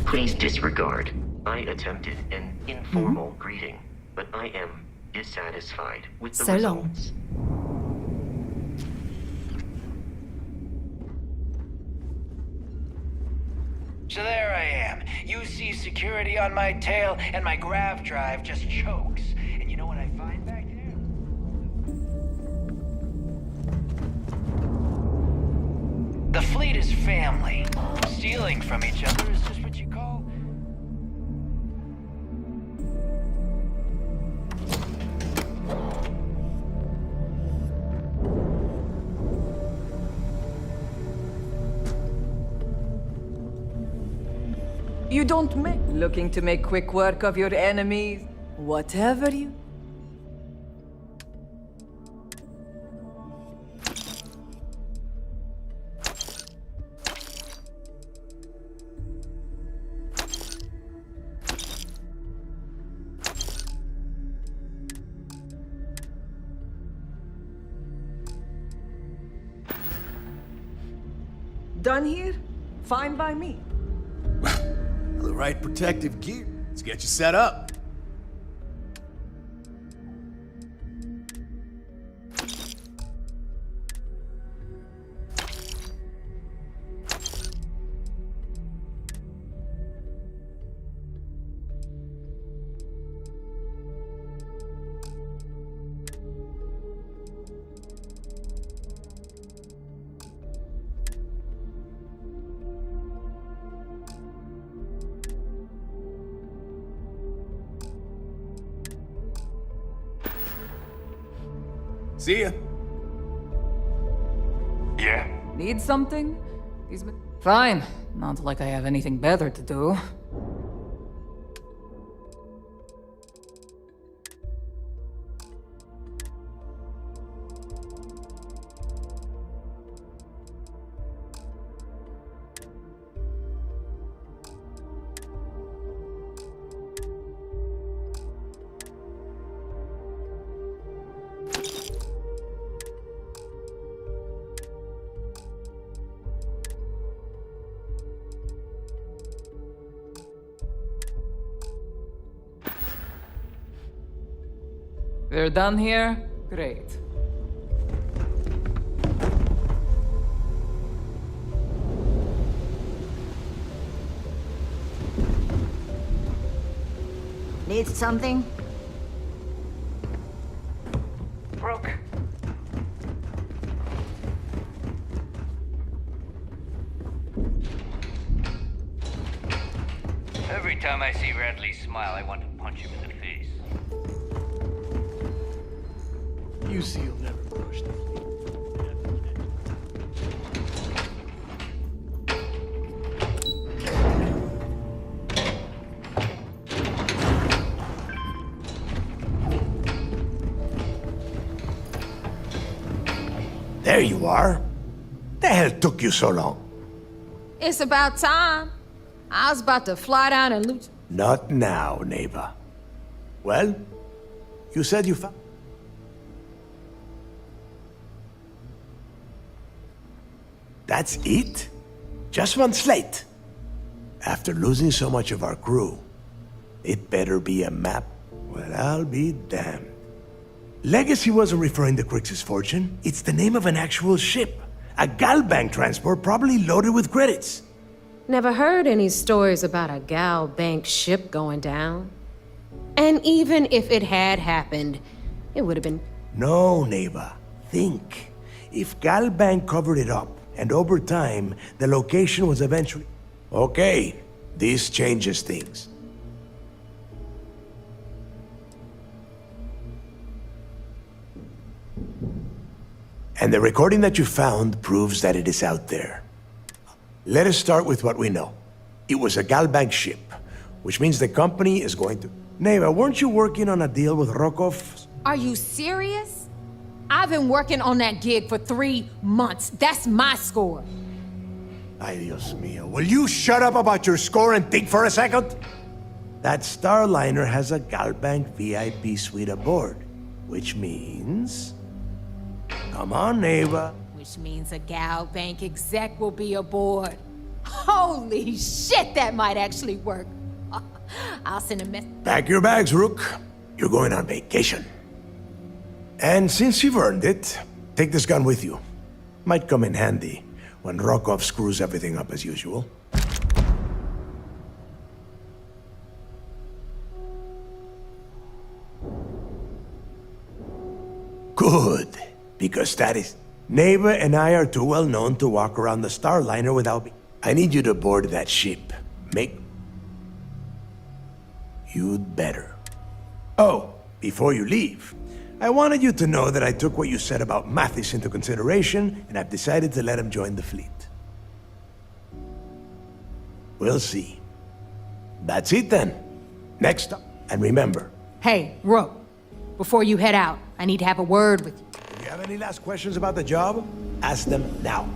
Please disregard. I attempted an informal greeting, but I am dissatisfied with the So long. results. So there I am. You see security on my tail, and my grav drive just chokes. And you know what I find back here? The fleet is family. Stealing from each other is just what you call... You don't make... Looking to make quick work of your enemies? Whatever you... Done here? Fine by me. The right protective gear. Let's get you set up. See ya. Yeah? Need something? Fine. Not like I have anything better to do. We're done here? Great. Need something? Brooke. Every time I see Radley smile, I want to punch him in the face. You see you'll never push the fleet. There you are. The hell took you so long? It's about time. I was about to fly down and loot. Not now, neighbor. Well, you said you found... That's it? Just one slate? After losing so much of our crew, it better be a map. Well, I'll be damned. Legacy wasn't referring to Crix's fortune. It's the name of an actual ship. A Galbank transport probably loaded with credits. Never heard any stories about a Gal Bank ship going down. And even if it had happened, it would have been... No, Neva. Think. If Galbank covered it up, and over time, the location was eventually... Okay, this changes things. And the recording that you found proves that it is out there. Let us start with what we know. It was a Galbank ship, which means the company is going to... Neva, weren't you working on a deal with Rokov? Are you serious? I've been working on that gig for 3 months. That's my score. Ay, Dios mío. Will you shut up about your score and think for a second? That Starliner has a Galbank VIP suite aboard, which means... Come on, Neva. Which means a Gal Bank exec will be aboard. Holy shit, that might actually work. I'll send a message. Pack your bags, Rook. You're going on vacation. And since you've earned it, take this gun with you. Might come in handy when Rokov screws everything up as usual. Good, because that is... Neva and I are too well known to walk around the Starliner without me. I need you to board that ship. You'd better. Oh, before you leave, I wanted you to know that I took what you said about Mathis into consideration, and I've decided to let him join the fleet. We'll see. That's it then. Next up. And remember... Hey, Rook, before you head out, I need to have a word with you. If you have any last questions about the job, ask them now.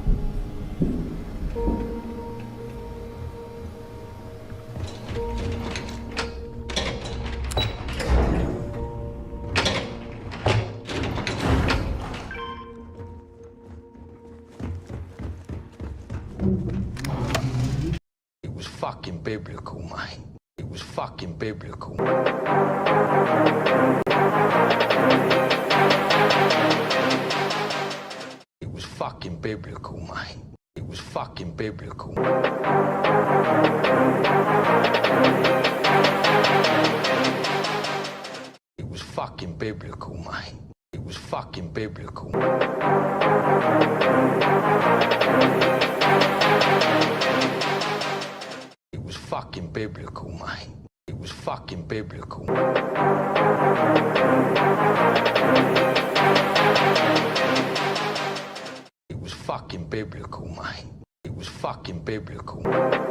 It was fucking biblical, man. It was fucking biblical. It was fucking biblical, man. It was fucking biblical. It was fucking biblical, man. It was fucking biblical. It was fucking biblical, man. It was fucking biblical. It was fucking biblical, man. It was fucking biblical.